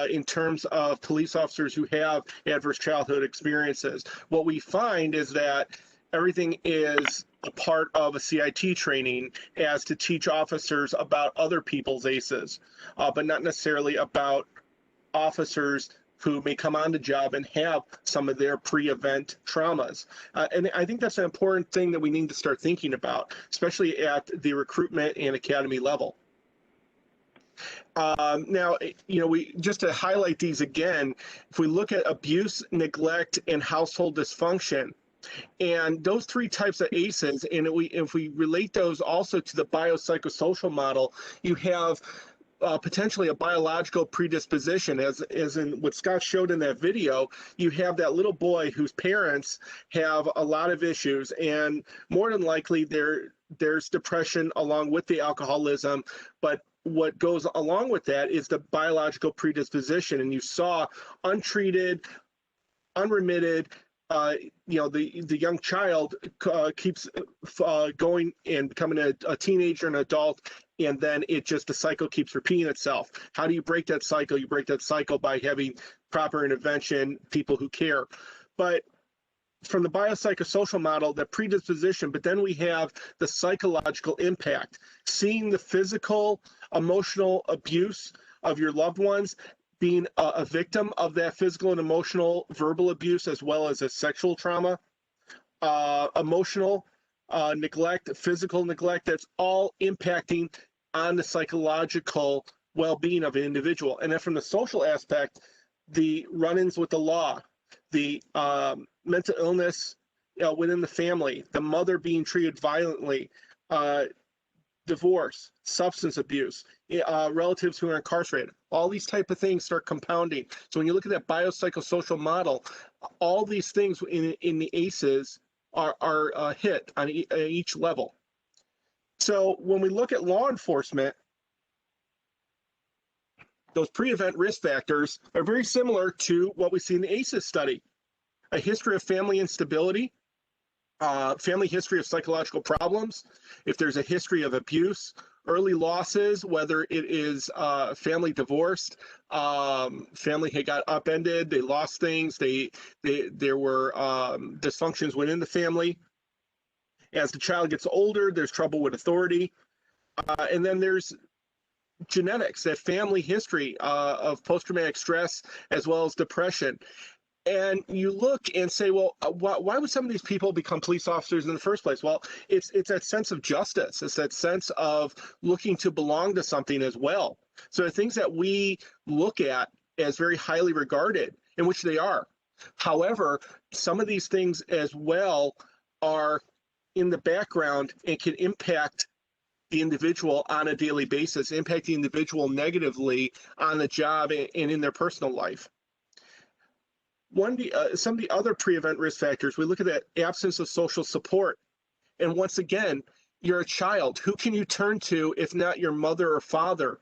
in terms of police officers who have adverse childhood experiences. What we find is that everything is a part of a CIT training as to teach officers about other people's ACEs, but not necessarily about officers who may come on the job and have some of their pre-event traumas. And I think that's an important thing that we need to start thinking about, especially at the recruitment and academy level. Now, we just to highlight these again, if we look at abuse, neglect, and household dysfunction, and those three types of ACEs, and if we relate those also to the biopsychosocial model, you have potentially a biological predisposition, as in what Scott showed in that video. You have that little boy whose parents have a lot of issues, and more than likely there's depression along with the alcoholism, but what goes along with that is the biological predisposition. And you saw untreated, unremitted, the young child keeps going and becoming a teenager and adult, and then the cycle keeps repeating itself. How do you break that cycle? You break that cycle by having proper intervention, people who care. But from the biopsychosocial model, the predisposition, but then we have the psychological impact, seeing the physical, emotional abuse of your loved ones, being a victim of that physical and emotional verbal abuse, as well as a sexual trauma, emotional neglect, physical neglect, that's all impacting on the psychological well-being of an individual. And then from the social aspect, the run-ins with the law, the mental illness within the family, the mother being treated violently, divorce, substance abuse, relatives who are incarcerated, all these type of things start compounding. So when you look at that biopsychosocial model, all these things in the ACEs are hit on each level. So when we look at law enforcement, those pre-event risk factors are very similar to what we see in the ACEs study. A history of family instability, family history of psychological problems, if there's a history of abuse, early losses, whether it is family divorced, family had got upended, they lost things, there were dysfunctions within the family. As the child gets older, there's trouble with authority. And then there's genetics, that family history of post-traumatic stress, as well as depression. And you look and say, well, why would some of these people become police officers in the first place? Well, it's that sense of justice. It's that sense of looking to belong to something as well. So the things that we look at as very highly regarded, in which they are. However, some of these things as well are in the background and can impact the individual on a daily basis, impact the individual negatively on the job and in their personal life. Some of the other pre-event risk factors, we look at that absence of social support. And once again, you're a child. Who can you turn to if not your mother or father?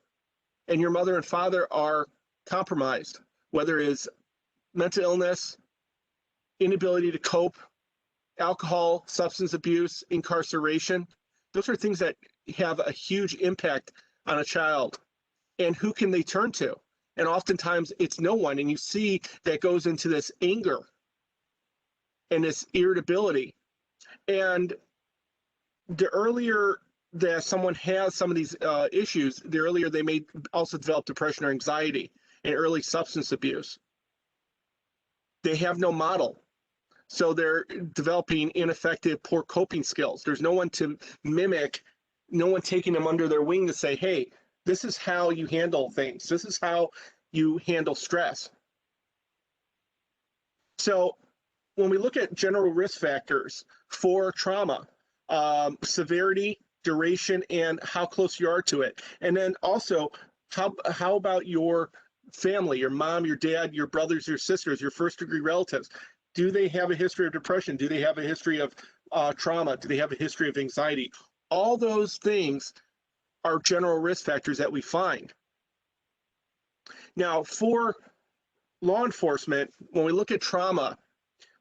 And your mother and father are compromised, whether it's mental illness, inability to cope, alcohol, substance abuse, incarceration. Those are things that have a huge impact on a child. And who can they turn to? And oftentimes it's no one. And you see that goes into this anger and this irritability. And the earlier that someone has some of these issues, the earlier they may also develop depression or anxiety and early substance abuse. They have no model. So they're developing ineffective, poor coping skills. There's no one to mimic, no one taking them under their wing to say, hey, this is how you handle things. This is how you handle stress. So when we look at general risk factors for trauma, severity, duration, and how close you are to it. And then also, how about your family, your mom, your dad, your brothers, your sisters, your first-degree relatives? Do they have a history of depression? Do they have a history of trauma? Do they have a history of anxiety? All those things are general risk factors that we find. Now, for law enforcement, when we look at trauma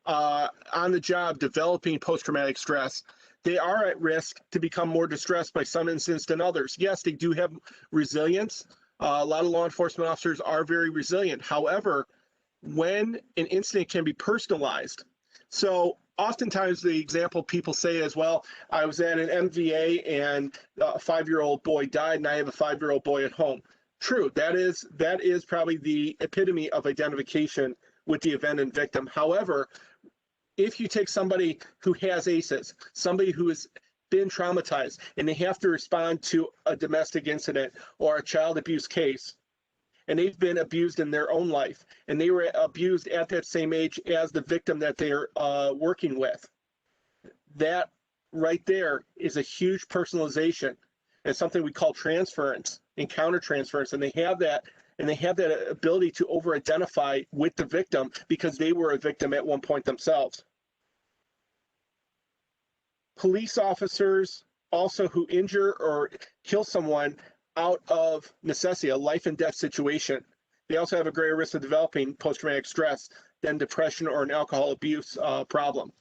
on the job, developing post-traumatic stress, they are at risk to become more distressed by some incidents than others. Yes, they do have resilience. A lot of law enforcement officers are very resilient. However, when an incident can be personalized, so oftentimes the example people say is, well, I was at an MVA and a 5-year-old boy died and I have a 5-year-old boy at home. True, that is probably the epitome of identification with the event and victim. However, if you take somebody who has ACEs, somebody who has been traumatized, and they have to respond to a domestic incident or a child abuse case, and they've been abused in their own life, and they were abused at that same age as the victim that they're working with, that right there is a huge personalization. It's something we call transference and countertransference, and they have that ability to over-identify with the victim because they were a victim at one point themselves. Police officers also who injure or kill someone out of necessity, a life and death situation, they also have a greater risk of developing post-traumatic stress than depression or an alcohol abuse problem.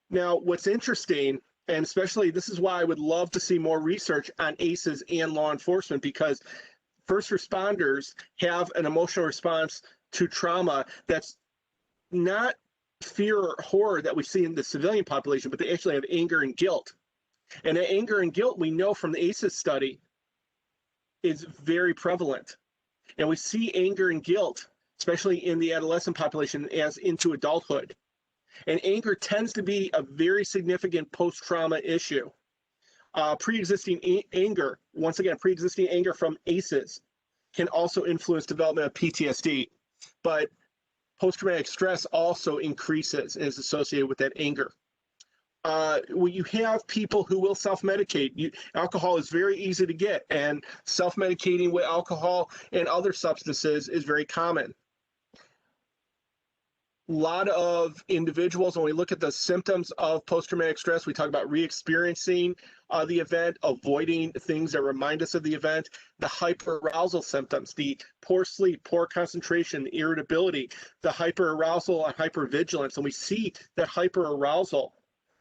Now, what's interesting, and especially this is why I would love to see more research on ACEs and law enforcement, because first responders have an emotional response to trauma that's not fear or horror that we see in the civilian population, but they actually have anger and guilt. And that anger and guilt, we know from the ACEs study, is very prevalent. And we see anger and guilt, especially in the adolescent population, as into adulthood. And anger tends to be a very significant post-trauma issue. Pre-existing anger, once again, pre-existing anger from ACEs can also influence development of PTSD. But post-traumatic stress also increases and is associated with that anger. When you have people who will self-medicate, alcohol is very easy to get, and self-medicating with alcohol and other substances is very common. A lot of individuals, when we look at the symptoms of post-traumatic stress, we talk about re-experiencing the event, avoiding things that remind us of the event, the hyperarousal symptoms, the poor sleep, poor concentration, the irritability, the hyperarousal and hypervigilance. And we see that hyperarousal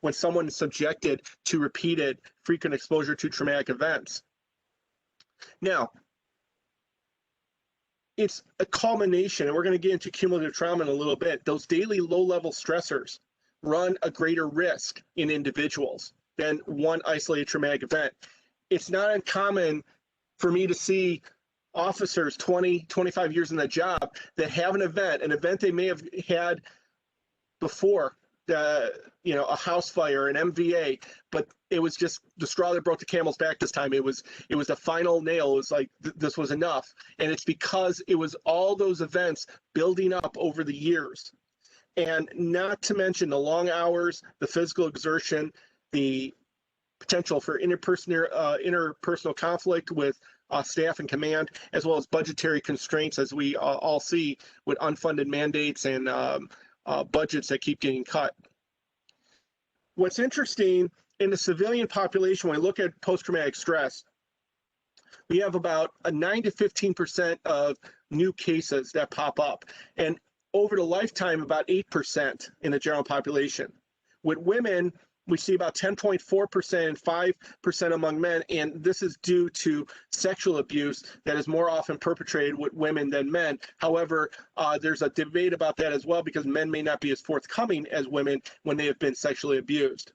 when someone is subjected to repeated frequent exposure to traumatic events. Now, it's a culmination, and we're going to get into cumulative trauma in a little bit. Those daily low-level stressors run a greater risk in individuals than one isolated traumatic event. It's not uncommon for me to see officers 20, 25 years in the job that have an event they may have had before, a house fire, an MVA, but it was just the straw that broke the camel's back this time. It was the final nail. It was like, this was enough. And it's because it was all those events building up over the years. And not to mention the long hours, the physical exertion, the potential for interpersonal conflict with staff and command, as well as budgetary constraints, as we all see with unfunded mandates and budgets that keep getting cut. What's interesting in the civilian population, when we look at post-traumatic stress, we have about a 9 to 15% of new cases that pop up, and over the lifetime, about 8% in the general population. With women, we see about 10.4% and 5% among men, and this is due to sexual abuse that is more often perpetrated with women than men. However, there's a debate about that as well, because men may not be as forthcoming as women when they have been sexually abused.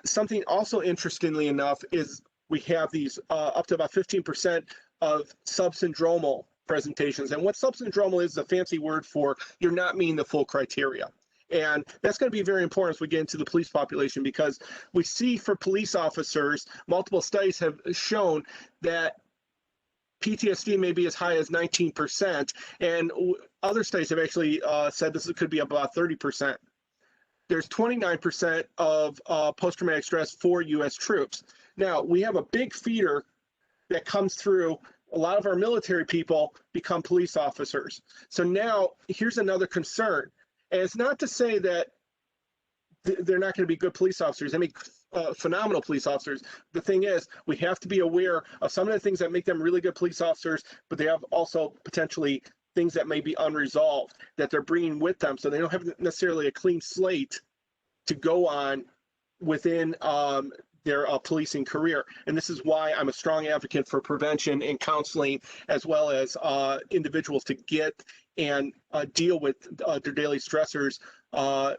Something also interestingly enough is we have these up to about 15% of subsyndromal presentations. And what subsyndromal is a fancy word for you're not meeting the full criteria. And that's going to be very important as we get into the police population, because we see for police officers, multiple studies have shown that PTSD may be as high as 19%, and other studies have actually said this could be about 30%. There's 29% of post-traumatic stress for U.S. troops. Now, we have a big feeder that comes through. A lot of our military people become police officers. So now here's another concern. And it's not to say that they're not going to be good police officers. I mean, phenomenal police officers. The thing is, we have to be aware of some of the things that make them really good police officers, but they have also potentially things that may be unresolved that they're bringing with them. So they don't have necessarily a clean slate to go on within their policing career. And this is why I'm a strong advocate for prevention and counseling, as well as individuals to get and deal with their daily stressors, on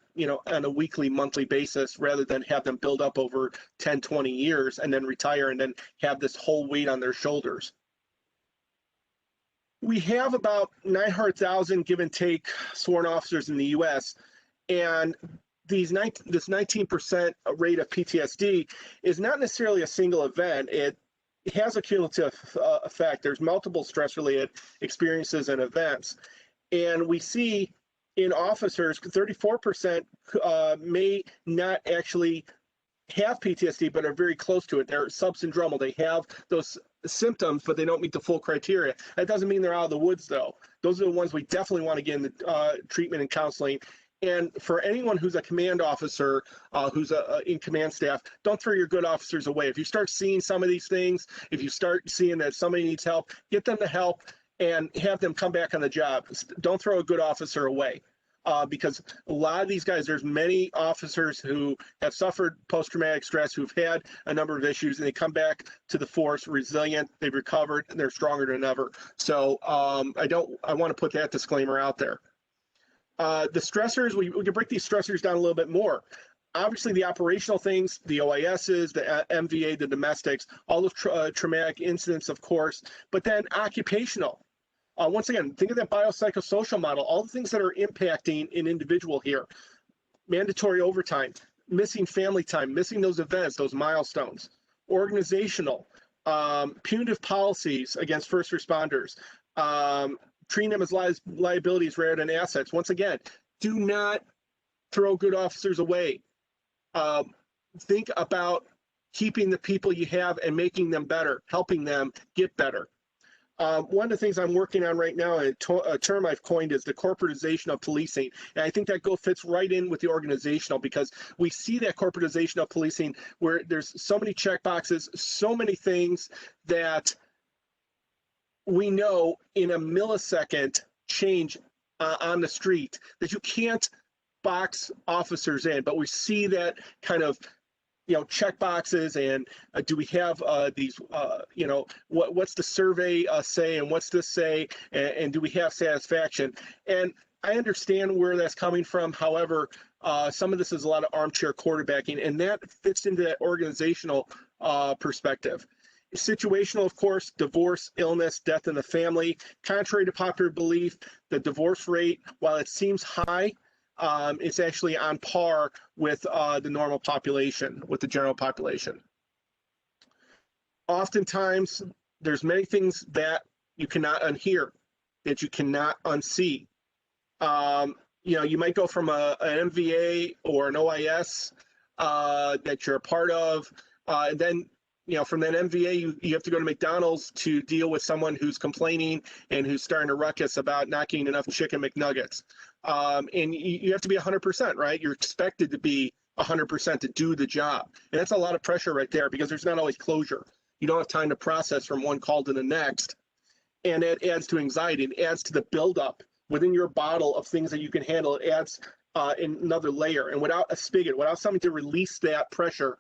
a weekly, monthly basis, rather than have them build up over 10, 20 years and then retire and then have this whole weight on their shoulders. We have about 900,000, give and take, sworn officers in the U.S., and this 19% rate of PTSD is not necessarily a single event. It has a cumulative effect. There's multiple stress-related experiences and events. And we see in officers, 34% may not actually have PTSD, but are very close to it. They're subsyndromal. They have those symptoms, but they don't meet the full criteria. That doesn't mean they're out of the woods, though. Those are the ones we definitely want to get into treatment and counseling. And for anyone who's a command officer, who's in command staff, don't throw your good officers away. If you start seeing some of these things, if you start seeing that somebody needs help, get them the help and have them come back on the job. Don't throw a good officer away. Because a lot of these guys, there's many officers who have suffered post-traumatic stress, who've had a number of issues, and they come back to the force resilient, they've recovered, and they're stronger than ever. So I want to put that disclaimer out there. The stressors, we can break these stressors down a little bit more. Obviously, the operational things, the OISs, the MVA, the domestics, all of traumatic incidents, of course, but then occupational. Once again, think of that biopsychosocial model, all the things that are impacting an individual here. Mandatory overtime, missing family time, missing those events, those milestones. Organizational, punitive policies against first responders, treating them as liabilities rather than assets. Once again, do not throw good officers away. Think about keeping the people you have and making them better, helping them get better. One of the things I'm working on right now, a term I've coined, is the corporatization of policing. And I think that fits right in with the organizational, because we see that corporatization of policing where there's so many checkboxes, so many things that we know in a millisecond change on the street that you can't box officers in. But we see that kind of check boxes, and do we have these, what's the survey say, and what's this say, and do we have satisfaction? And I understand where that's coming from. However, some of this is a lot of armchair quarterbacking, and that fits into that organizational perspective. Situational, of course, divorce, illness, death in the family. Contrary to popular belief, the divorce rate, while it seems high, it's actually on par with the normal population, with the general population. Oftentimes, there's many things that you cannot unhear, that you cannot unsee. You might go from an MVA or an OIS that you're a part of, and then from that MVA, you have to go to McDonald's to deal with someone who's complaining and who's starting to ruckus about not getting enough chicken McNuggets. And you have to be 100%, right? You're expected to be 100% to do the job. And that's a lot of pressure right there because there's not always closure. You don't have time to process from one call to the next. And it adds to anxiety. It adds to the buildup within your bottle of things that you can handle. It adds another layer. And without a spigot, without something to release that pressure,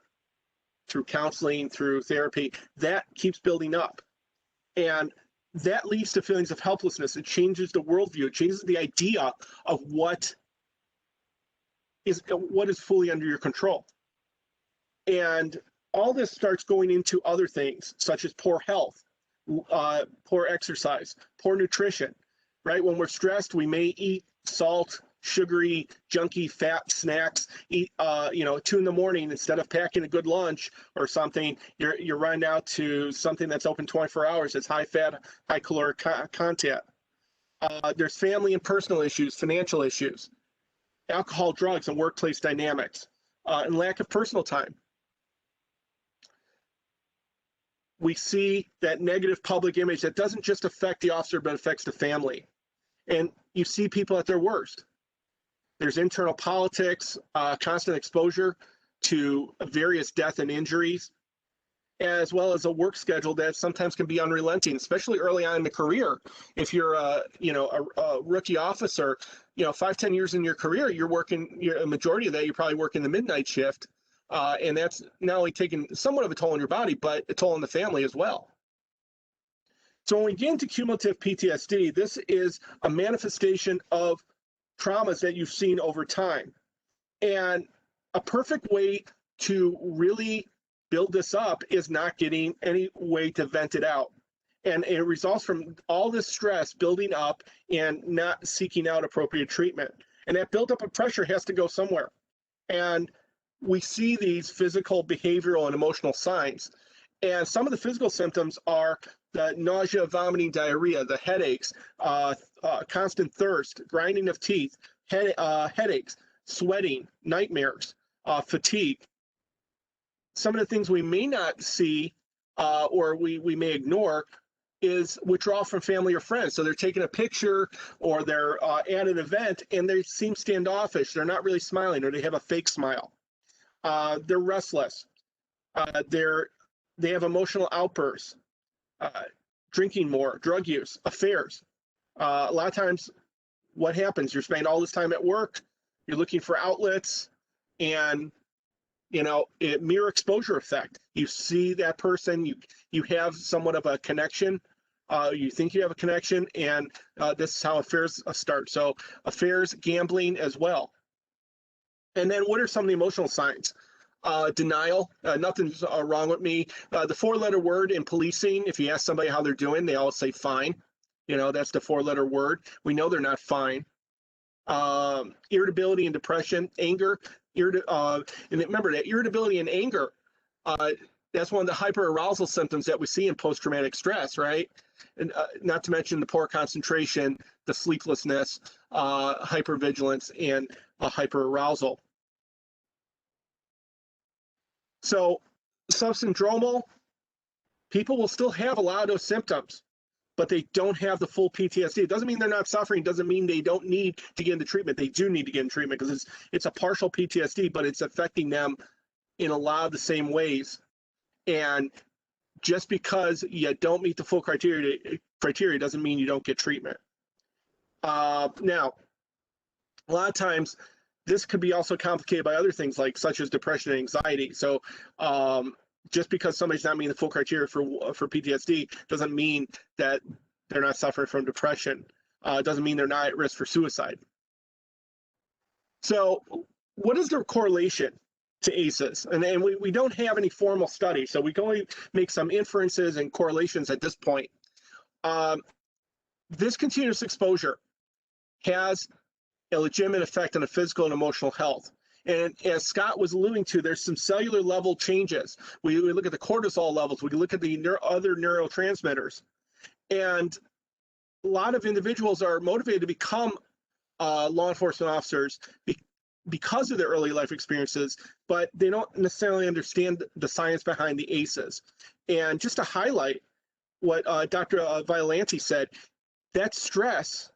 through counseling, through therapy, that keeps building up. And that leads to feelings of helplessness. It changes the worldview. It changes the idea of what is fully under your control. And all this starts going into other things, such as poor health, poor exercise, poor nutrition, right? When we're stressed, we may eat salt, sugary, junky, fat snacks, eat, 2 in the morning, instead of packing a good lunch or something, you're running out to something that's open 24 hours. It's high fat, high caloric content. There's family and personal issues, financial issues, alcohol, drugs, and workplace dynamics, and lack of personal time. We see that negative public image that doesn't just affect the officer, but affects the family. And you see people at their worst. There's internal politics, constant exposure to various death and injuries, as well as a work schedule that sometimes can be unrelenting, especially early on in the career. If you're a rookie officer, 5-10 years in your career, a majority of that, you're probably working the midnight shift. And that's not only taking somewhat of a toll on your body, but a toll on the family as well. So when we get into cumulative PTSD, this is a manifestation of traumas that you've seen over time. And a perfect way to really build this up is not getting any way to vent it out. And it results from all this stress building up and not seeking out appropriate treatment. And that buildup of pressure has to go somewhere. And we see these physical, behavioral, and emotional signs. And some of the physical symptoms are the nausea, vomiting, diarrhea, the headaches, constant thirst, grinding of teeth, headaches, sweating, nightmares, fatigue. Some of the things we may not see or we may ignore is withdrawal from family or friends. So they're taking a picture or they're at an event and they seem standoffish. They're not really smiling, or they have a fake smile. They're restless. They have emotional outbursts, drinking more, drug use, affairs. A lot of times what happens, you're spending all this time at work, you're looking for outlets, and mirror exposure effect. You see that person, you have somewhat of a connection, you think you have a connection, and this is how affairs start. So affairs, gambling as well. And then what are some of the emotional signs? Denial, nothing's wrong with me. The 4-letter word in policing, if you ask somebody how they're doing, they always say fine. That's the 4-letter word. We know they're not fine. Irritability and depression, anger, and remember that irritability and anger, that's one of the hyperarousal symptoms that we see in post-traumatic stress, right? And not to mention the poor concentration, the sleeplessness, hypervigilance, and hyperarousal. So subsyndromal, people will still have a lot of those symptoms, but they don't have the full PTSD. It doesn't mean they're not suffering. It doesn't mean they don't need to get into treatment. They do need to get in treatment because it's a partial PTSD, but it's affecting them in a lot of the same ways. And just because you don't meet the full criteria doesn't mean you don't get treatment. Now, a lot of times, this could be also complicated by other things such as depression and anxiety. So just because somebody's not meeting the full criteria for PTSD doesn't mean that they're not suffering from depression. It doesn't mean they're not at risk for suicide. So what is the correlation to ACEs. And we don't have any formal studies, so we can only make some inferences and correlations at this point. This continuous exposure has a legitimate effect on the physical and emotional health. And as Scott was alluding to, there's some cellular level changes. We look at the cortisol levels, we look at the other neurotransmitters. And a lot of individuals are motivated to become law enforcement officers because of their early life experiences, but they don't necessarily understand the science behind the ACEs. And just to highlight what Dr. Violanti said, that stress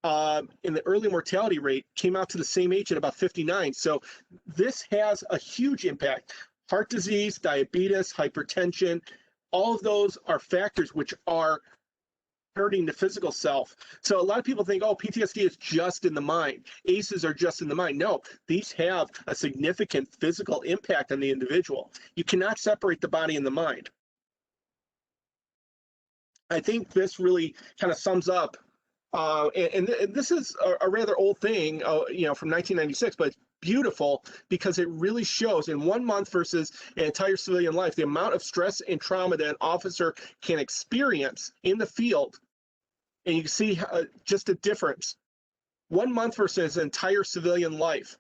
in the early mortality rate came out to the same age at about 59. So this has a huge impact. Heart disease, diabetes, hypertension, all of those are factors which are hurting the physical self. So a lot of people think, oh, PTSD is just in the mind. ACEs are just in the mind. No, these have a significant physical impact on the individual. You cannot separate the body and the mind. I think this really kind of sums up, and this is a rather old thing, from 1996, but it's beautiful because it really shows in 1 month versus an entire civilian life, the amount of stress and trauma that an officer can experience in the field. And you can see just a difference. 1 month versus an entire civilian life.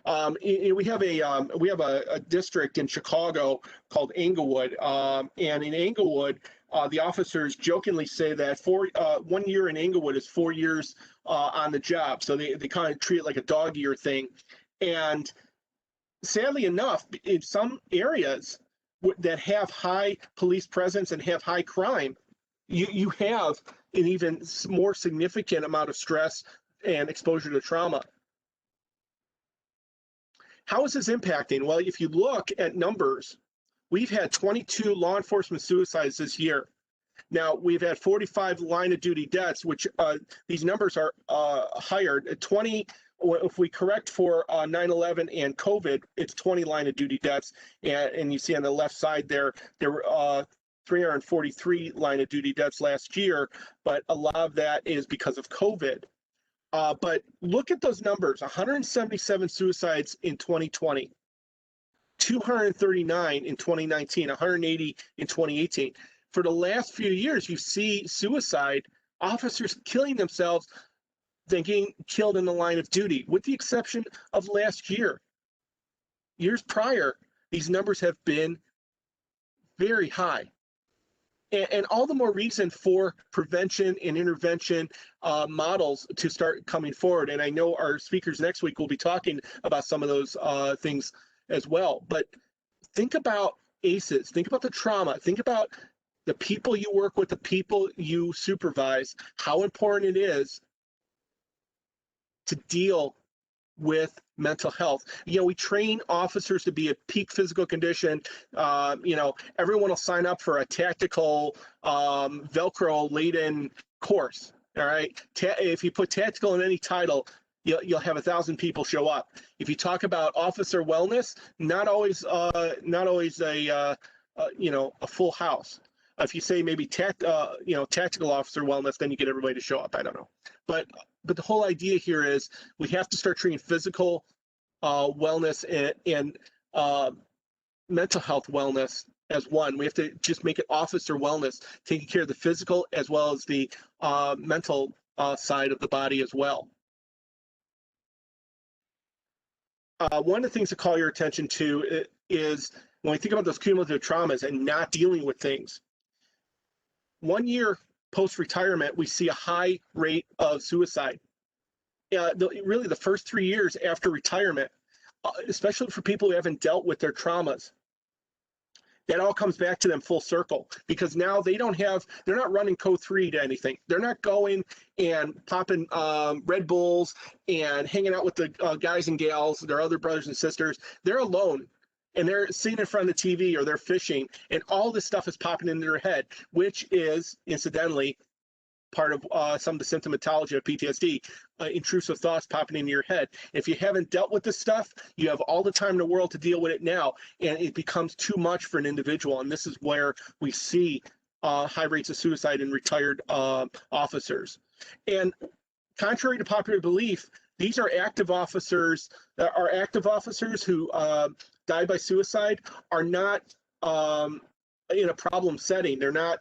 We have a district in Chicago called Englewood, and in Englewood, the officers jokingly say that 1 year in Englewood is 4 years on the job. So they kind of treat it like a dog year thing. And sadly enough, in some areas that have high police presence and have high crime, you have an even more significant amount of stress and exposure to trauma. How is this impacting? Well, if you look at numbers, we've had 22 law enforcement suicides this year. Now, we've had 45 line of duty deaths, which these numbers are higher. 20, if we correct for 9/11 and COVID, it's 20 line of duty deaths. And you see on the left side there were 343 line of duty deaths last year, but a lot of that is because of COVID. But look at those numbers, 177 suicides in 2020, 239 in 2019, 180 in 2018. For the last few years, you see suicide, officers killing themselves, than getting killed in the line of duty, with the exception of last year. Years prior, these numbers have been very high. And all the more reason for prevention and intervention models to start coming forward. And I know our speakers next week will be talking about some of those things as well. But think about ACEs, think about the trauma, think about the people you work with, the people you supervise, how important it is to deal with mental health. We train officers to be at peak physical condition. Everyone will sign up for a tactical Velcro laden course. All right. If you put tactical in any title, you'll have 1,000 people show up. If you talk about officer wellness, not always a full house. If you say maybe tactical officer wellness, then you get everybody to show up. I don't know, but the whole idea here is we have to start treating physical wellness and mental health wellness as one. We have to just make it officer wellness, taking care of the physical as well as the mental side of the body as well. One of the things to call your attention to is when we think about those cumulative traumas and not dealing with things. 1 year post-retirement, we see a high rate of suicide. Really, the first 3 years after retirement, especially for people who haven't dealt with their traumas, that all comes back to them full circle, because now they're not running code 3 to anything. They're not going and popping Red Bulls and hanging out with the guys and gals, their other brothers and sisters. They're alone. And they're sitting in front of the TV or they're fishing, and all this stuff is popping into their head, which is, incidentally, part of some of the symptomatology of PTSD, intrusive thoughts popping into your head. If you haven't dealt with this stuff, you have all the time in the world to deal with it now, and it becomes too much for an individual. And this is where we see high rates of suicide in retired officers. And contrary to popular belief, These are active officers. Our active officers who died by suicide are not in a problem setting. They're not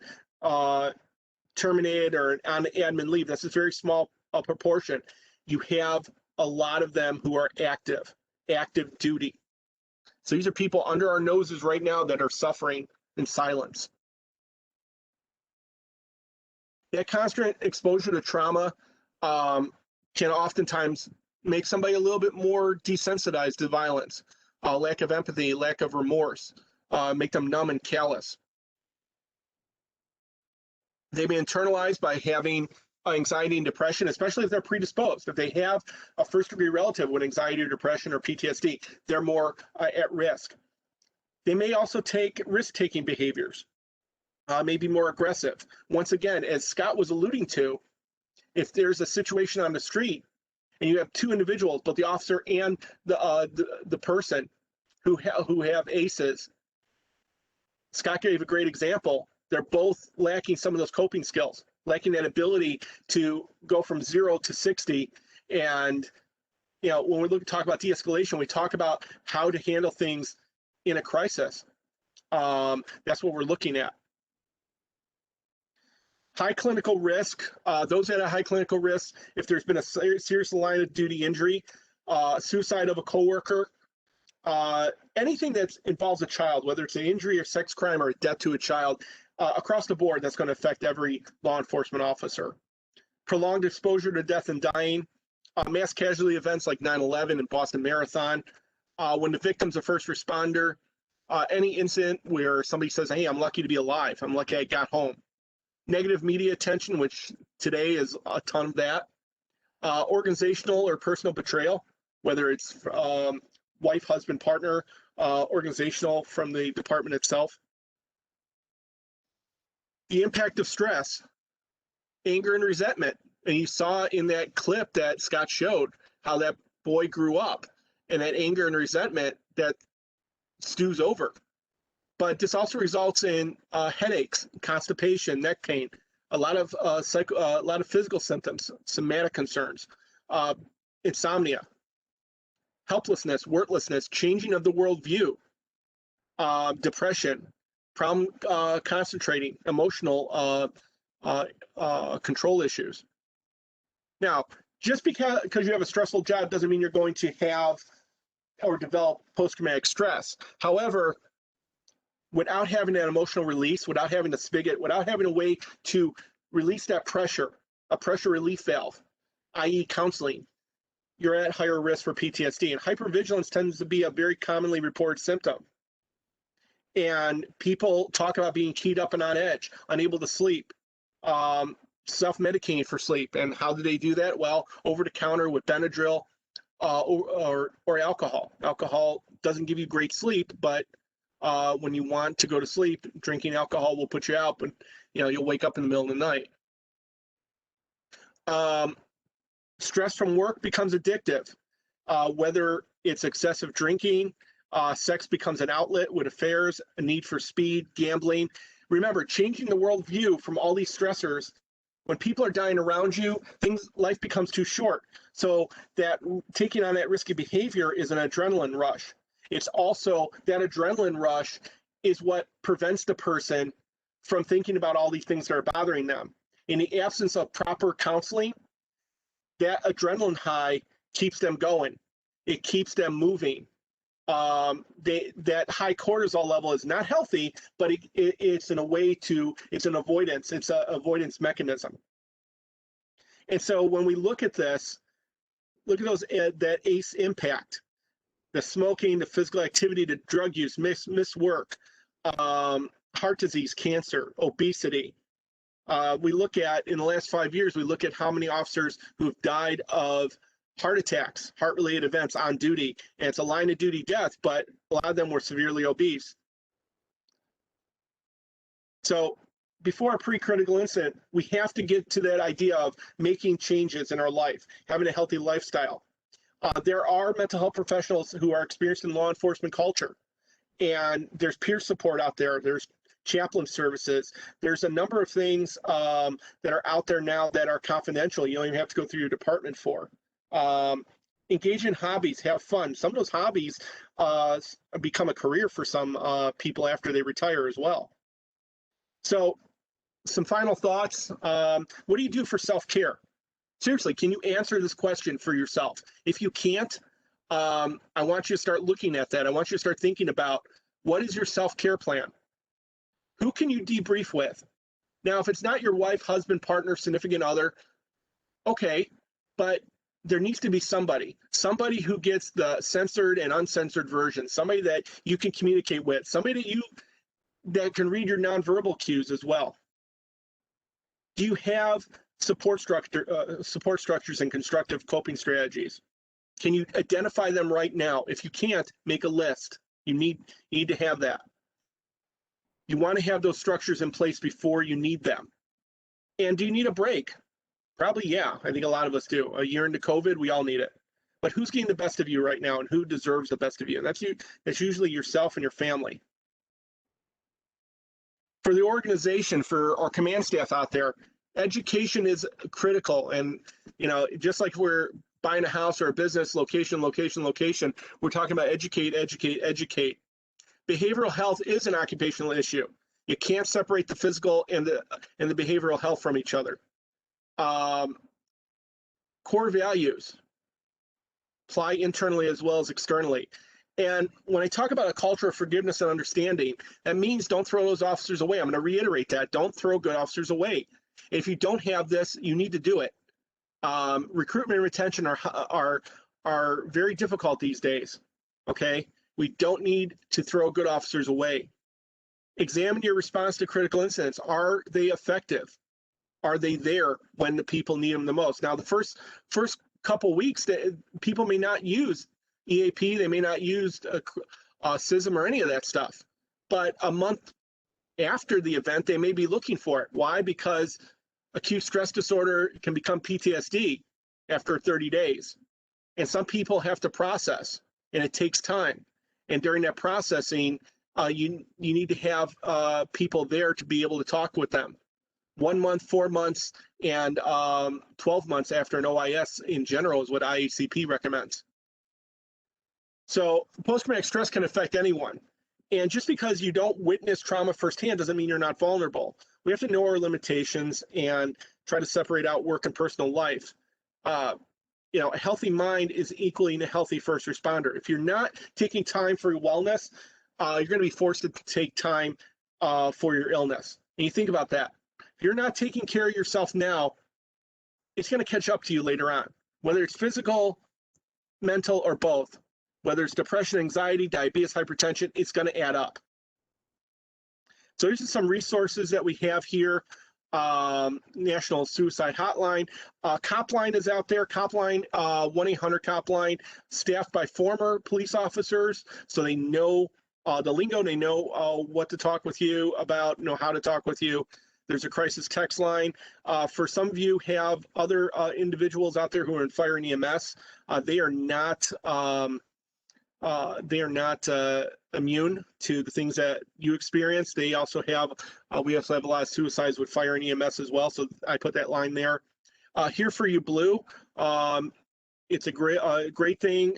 terminated or on admin leave. That's a very small proportion. You have a lot of them who are active duty. So these are people under our noses right now that are suffering in silence. That constant exposure to trauma can oftentimes make somebody a little bit more desensitized to violence, lack of empathy, lack of remorse, make them numb and callous. They may internalize by having anxiety and depression, especially if they're predisposed. If they have a first-degree relative with anxiety or depression or PTSD, they're more at risk. They may also take risk-taking behaviors, may be more aggressive. Once again, as Scott was alluding to, if there's a situation on the street and you have two individuals, both the officer and the person who have ACEs, Scott gave a great example. They're both lacking some of those coping skills, lacking that ability to go from 0 to 60. And, you know, when we talk about de-escalation, we talk about how to handle things in a crisis. That's what we're looking at. High clinical risk, those at a high clinical risk, if there's been a serious line of duty injury, suicide of a coworker, anything that involves a child, whether it's an injury or sex crime or a death to a child, across the board, that's going to affect every law enforcement officer. Prolonged exposure to death and dying, mass casualty events like 9/11 and Boston Marathon, when the victim's a first responder, any incident where somebody says, hey, I'm lucky to be alive, I'm lucky I got home. Negative media attention, which today is a ton of that. Organizational or personal betrayal, whether it's wife, husband, partner, organizational from the department itself. The impact of stress, anger and resentment. And you saw in that clip that Scott showed how that boy grew up and that anger and resentment that stews over. But this also results in headaches, constipation, neck pain, a lot of physical symptoms, somatic concerns, insomnia, helplessness, worthlessness, changing of the worldview, depression, problem concentrating, emotional control issues. Now, just because you have a stressful job doesn't mean you're going to have or develop post-traumatic stress. However, without having that emotional release, without having a spigot, without having a way to release that pressure, a pressure relief valve, i.e. counseling, you're at higher risk for PTSD. And hypervigilance tends to be a very commonly reported symptom. And people talk about being keyed up and on edge, unable to sleep, self-medicating for sleep. And how do they do that? Well, over the counter with Benadryl or alcohol. Alcohol doesn't give you great sleep, but when you want to go to sleep, drinking alcohol will put you out, but you'll wake up in the middle of the night. Stress from work becomes addictive, whether it's excessive drinking, sex becomes an outlet with affairs, a need for speed, gambling. Remember, changing the worldview from all these stressors. When people are dying around you, life becomes too short. So that taking on that risky behavior is an adrenaline rush. It's also that adrenaline rush is what prevents the person from thinking about all these things that are bothering them. In the absence of proper counseling, that adrenaline high keeps them going. It keeps them moving. That high cortisol level is not healthy, but it's an avoidance. It's an avoidance mechanism. And so when we look at this, look at that ACE impact. The smoking, the physical activity, the drug use, missed work, heart disease, cancer, obesity. We look at, in the last 5 years, we look at how many officers who've died of heart attacks, heart-related events on duty. And it's a line of duty death, but a lot of them were severely obese. So before a pre-critical incident, we have to get to that idea of making changes in our life, having a healthy lifestyle. There are mental health professionals who are experienced in law enforcement culture, and there's peer support out there. There's chaplain services. There's a number of things that are out there now that are confidential. You don't even have to go through your department for. Engage in hobbies, have fun. Some of those hobbies become a career for some people after they retire as well. So some final thoughts. What do you do for self-care? Seriously, can you answer this question for yourself? If you can't, I want you to start looking at that. I want you to start thinking about, what is your self-care plan? Who can you debrief with? Now, if it's not your wife, husband, partner, significant other, okay, but there needs to be somebody who gets the censored and uncensored version, somebody that you can communicate with, somebody that can read your nonverbal cues as well. Do you have support structures and constructive coping strategies? Can you identify them right now? If you can't, make a list. You need to have that. You want to have those structures in place before you need them. And do you need a break? Probably, yeah. I think a lot of us do. A year into COVID, we all need it. But who's getting the best of you right now, and who deserves the best of you? And that's usually yourself and your family. For the organization, for our command staff out there, education is critical. And, just like we're buying a house or a business, location, we're talking about educate. Behavioral health is an occupational issue. You can't separate the physical and the behavioral health from each other. Core values apply internally as well as externally. And when I talk about a culture of forgiveness and understanding, that means don't throw those officers away. I'm going to reiterate that. Don't throw good officers away. If you don't have this, you need to do it. Recruitment and retention are very difficult these days. Okay, we don't need to throw good officers away. Examine your response to critical incidents. Are they effective? Are they there when the people need them the most? Now, the first couple weeks, people may not use EAP, they may not use C.A.T.S.M or any of that stuff. But a month after the event, they may be looking for it. Why? Because acute stress disorder can become PTSD after 30 days. And some people have to process, and it takes time. And during that processing, you need to have people there to be able to talk with them. 1 month, 4 months, and 12 months after an OIS in general is what IACP recommends. So post-traumatic stress can affect anyone. And just because you don't witness trauma firsthand doesn't mean you're not vulnerable. We have to know our limitations and try to separate out work and personal life. A healthy mind is equaling a healthy first responder. If you're not taking time for your wellness, you're going to be forced to take time for your illness. And you think about that. If you're not taking care of yourself now, it's going to catch up to you later on, whether it's physical, mental, or both. Whether it's depression, anxiety, diabetes, hypertension, it's going to add up. So here's some resources that we have here. National Suicide Hotline. Copline is out there. Copline, 1-800-COPLINE, staffed by former police officers, so they know the lingo, they know what to talk with you about, know how to talk with you. There's a crisis text line. For some of you have other individuals out there who are in fire and EMS. They are not immune to the things that you experience. They also have, we also have a lot of suicides with fire and EMS as well. So I put that line there. Here for You Blue. It's a great thing.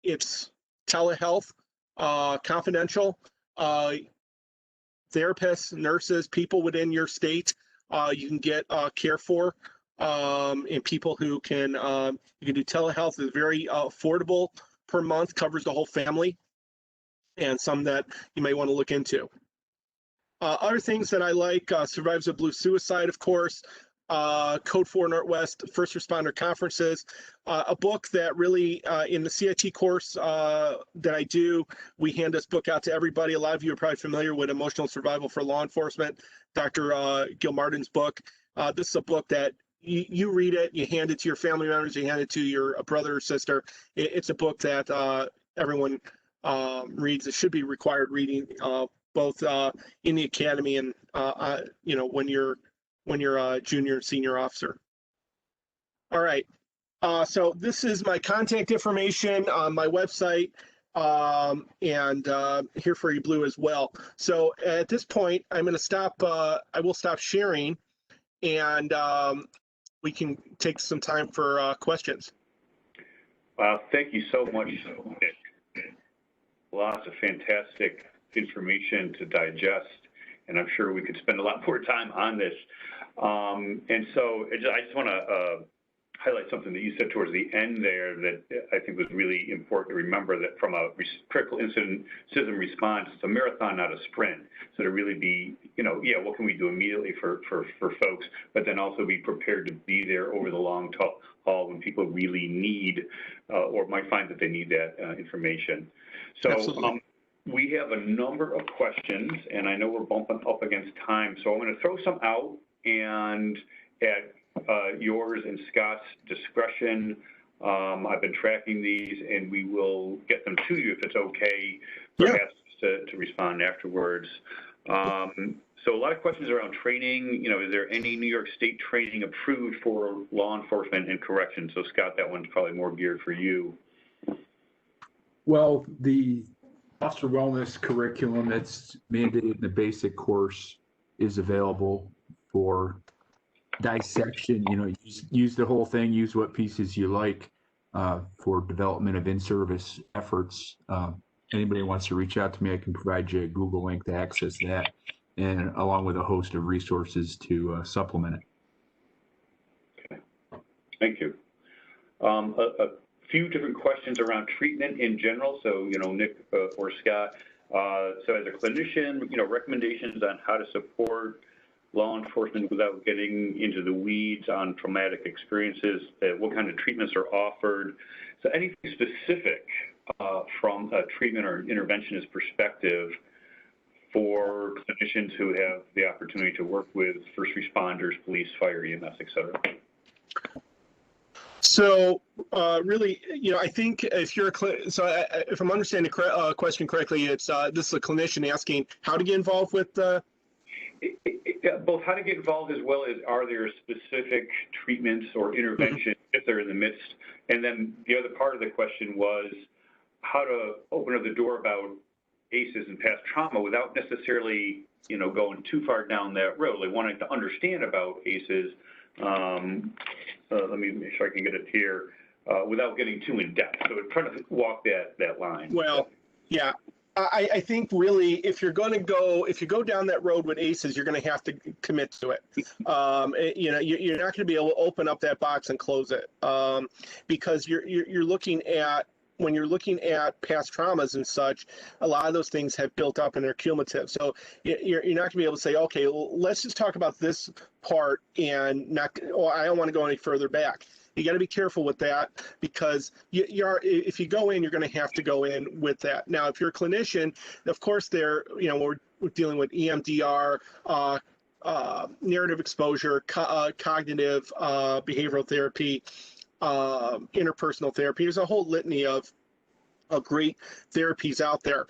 It's telehealth, confidential. Therapists, nurses, people within your state, you can get care for, and people who can, you can do telehealth. Is very affordable per month, covers the whole family, and some that you may want to look into. Other things that I like, Survivors of Blue Suicide, of course, Code 4 Northwest First Responder Conferences, a book that really, in the CIT course that I do, we hand this book out to everybody. A lot of you are probably familiar with Emotional Survival for Law Enforcement, Dr. Gil Martin's book. This is a book that you read it, you hand it to your family members, you hand it to your brother or sister. It's a book that everyone reads. It should be required reading, both in the academy and when you're a junior and senior officer. All right, so this is my contact information on my website, and Here for You Blue as well. So at this point, I'm going to stop, I will stop sharing, and we can take some time for questions. Thank you so much, Nick. Lots of fantastic information to digest, and I'm sure we could spend a lot more time on this. And so I just want to highlight something that you said towards the end there that I think was really important to remember, that from a critical incident response, it's a marathon, not a sprint. So to really be, what can we do immediately for folks, but then also be prepared to be there over the long haul when people really need or might find that they need that information. So we have a number of questions, and I know we're bumping up against time, so I'm going to throw some out, and at yours and Scott's discretion, I've been tracking these, and we will get them to you if it's okay, perhaps to respond afterwards. So a lot of questions around training. Is there any New York State training approved for law enforcement and corrections? So Scott, that one's probably more geared for you. Well, the officer wellness curriculum that's mandated in the basic course is available for dissection. Use the whole thing, use what pieces you like for development of in-service efforts. Anybody wants to reach out to me, I can provide you a Google link to access that, and along with a host of resources to supplement it. Okay, thank you. A few different questions around treatment in general. So, Nick or Scott, so as a clinician, recommendations on how to support law enforcement without getting into the weeds on traumatic experiences, what kind of treatments are offered. So anything specific from a treatment or interventionist perspective for clinicians who have the opportunity to work with first responders, police, fire, EMS, et cetera? So really, I think if you're if I'm understanding the question correctly, it's this is a clinician asking how to get involved with both how to get involved, as well as are there specific treatments or interventions if they're in the midst. And then the other part of the question was how to open up the door about ACEs and past trauma without necessarily, going too far down that road, like wanting to understand about ACEs. Let me make sure I can get it here without getting too in depth. So we're trying to walk that line. Well, yeah. I think really, if you go down that road with ACEs, you're going to have to commit to it. You're not going to be able to open up that box and close it because you're looking at, when you're looking at past traumas and such, a lot of those things have built up and they're cumulative. So you're not going to be able to say, okay, well, let's just talk about this part and I don't want to go any further back. You got to be careful with that because if you go in, you're going to have to go in with that. Now, if you're a clinician, of course, we're dealing with EMDR, narrative exposure, cognitive behavioral therapy, interpersonal therapy. There's a whole litany of great therapies out there.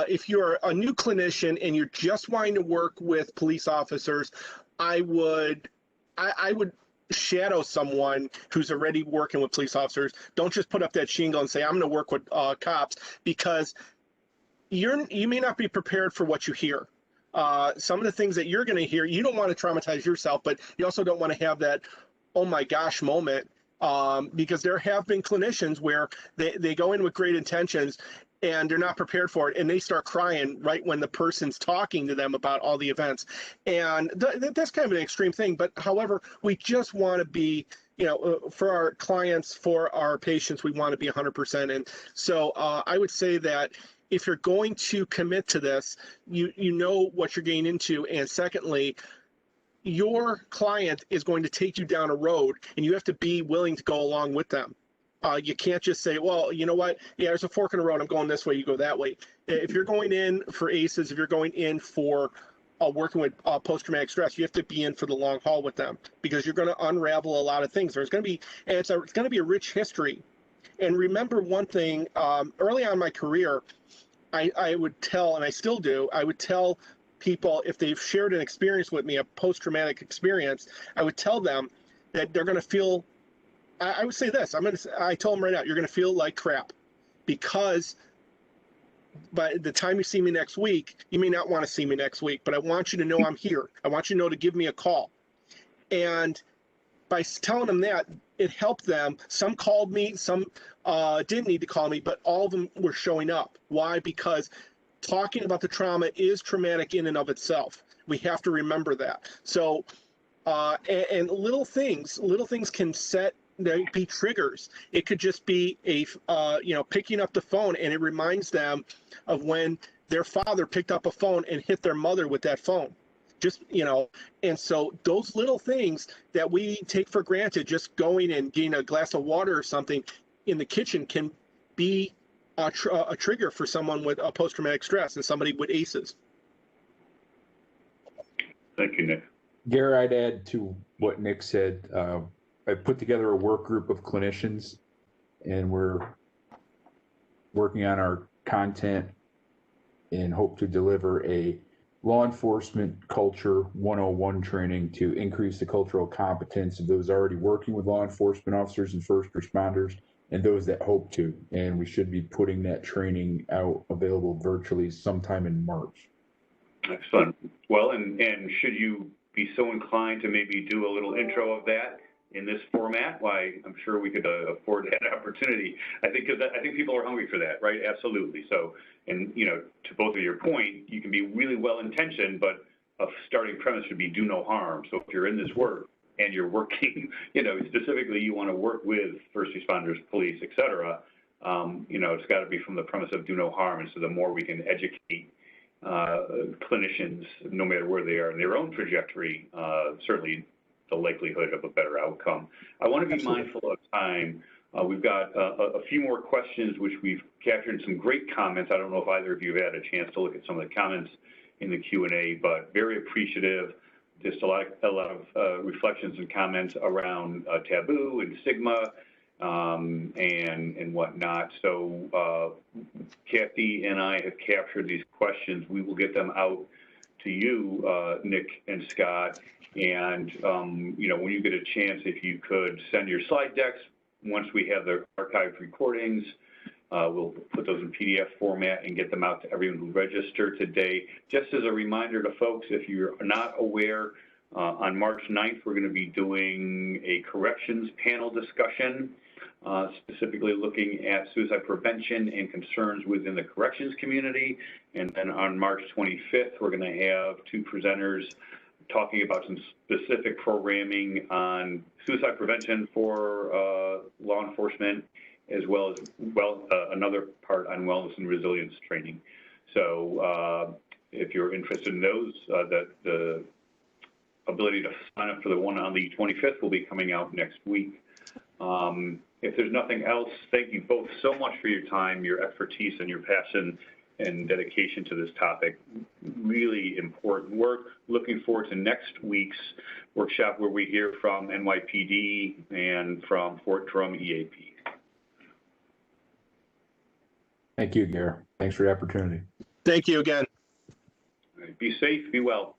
If you're a new clinician and you're just wanting to work with police officers, I would shadow someone who's already working with police officers. Don't just put up that shingle and say, I'm going to work with cops, because you may not be prepared for what you hear. Some of the things that you're going to hear, you don't want to traumatize yourself, but you also don't want to have that, oh my gosh moment, because there have been clinicians where they go in with great intentions and they're not prepared for it, and they start crying right when the person's talking to them about all the events. And that's kind of an extreme thing, but however, we just want to be, for our clients, for our patients, we want to be 100%. And so I would say that if you're going to commit to this, you know what you're getting into. And secondly, your client is going to take you down a road and you have to be willing to go along with them. You can't just say, well, you know what? Yeah, there's a fork in the road. I'm going this way. You go that way. If you're going in for ACEs, if you're going in for working with post-traumatic stress, you have to be in for the long haul with them, because you're going to unravel a lot of things. There's going to be, and it's going to be a rich history. And remember one thing, early on in my career, I would tell, and I still do, I would tell people, if they've shared an experience with me, a post-traumatic experience, I would tell them that they're going to feel, I would say this, I tell them right now, you're going to feel like crap, because by the time you see me next week, you may not want to see me next week, but I want you to know I'm here. I want you to know to give me a call. And by telling them that, it helped them. Some called me, some didn't need to call me, but all of them were showing up. Why? Because talking about the trauma is traumatic in and of itself. We have to remember that. So, and little things can be triggers. It could just be a, picking up the phone, and it reminds them of when their father picked up a phone and hit their mother with that phone. Just, and so those little things that we take for granted, just going and getting a glass of water or something in the kitchen, can be a trigger for someone with a post-traumatic stress and somebody with ACEs. Thank you, Nick. Gary, I'd add to what Nick said. I put together a work group of clinicians, and we're working on our content and hope to deliver a law enforcement culture 101 training to increase the cultural competence of those already working with law enforcement officers and first responders, and those that hope to. And we should be putting that training out available virtually sometime in March. Excellent. Well, and should you be so inclined to maybe do a little intro of that in this format, why, I'm sure we could afford that opportunity. I think people are hungry for that, right? Absolutely. So, and to both of your point, you can be really well-intentioned, but a starting premise should be do no harm. So if you're in this work and you're working, specifically you want to work with first responders, police, et cetera, it's got to be from the premise of do no harm. And so the more we can educate clinicians, no matter where they are in their own trajectory, certainly the likelihood of a better outcome. I want to be mindful of time. We've got a few more questions, which we've captured some great comments. I don't know if either of you have had a chance to look at some of the comments in the Q&A, but very appreciative. Just a lot of reflections and comments around taboo and stigma and whatnot. So Kathy and I have captured these questions. We will get them out to you, Nick and Scott. And, when you get a chance, if you could send your slide decks, once we have the archived recordings, we'll put those in PDF format and get them out to everyone who registered today. Just as a reminder to folks, if you're not aware, on March 9th, we're going to be doing a corrections panel discussion, specifically looking at suicide prevention and concerns within the corrections community. And then on March 25th, we're going to have two presenters talking about some specific programming on suicide prevention for law enforcement, as well as another part on wellness and resilience training. So if you're interested in those, the ability to sign up for the one on the 25th will be coming out next week. If there's nothing else, thank you both so much for your time, your expertise, and your passion and dedication to this topic. Really important work. Looking forward to next week's workshop where we hear from NYPD and from Fort Drum EAP. Thank you, Gary. Thanks for the opportunity. Thank you again. All right, be safe, be well.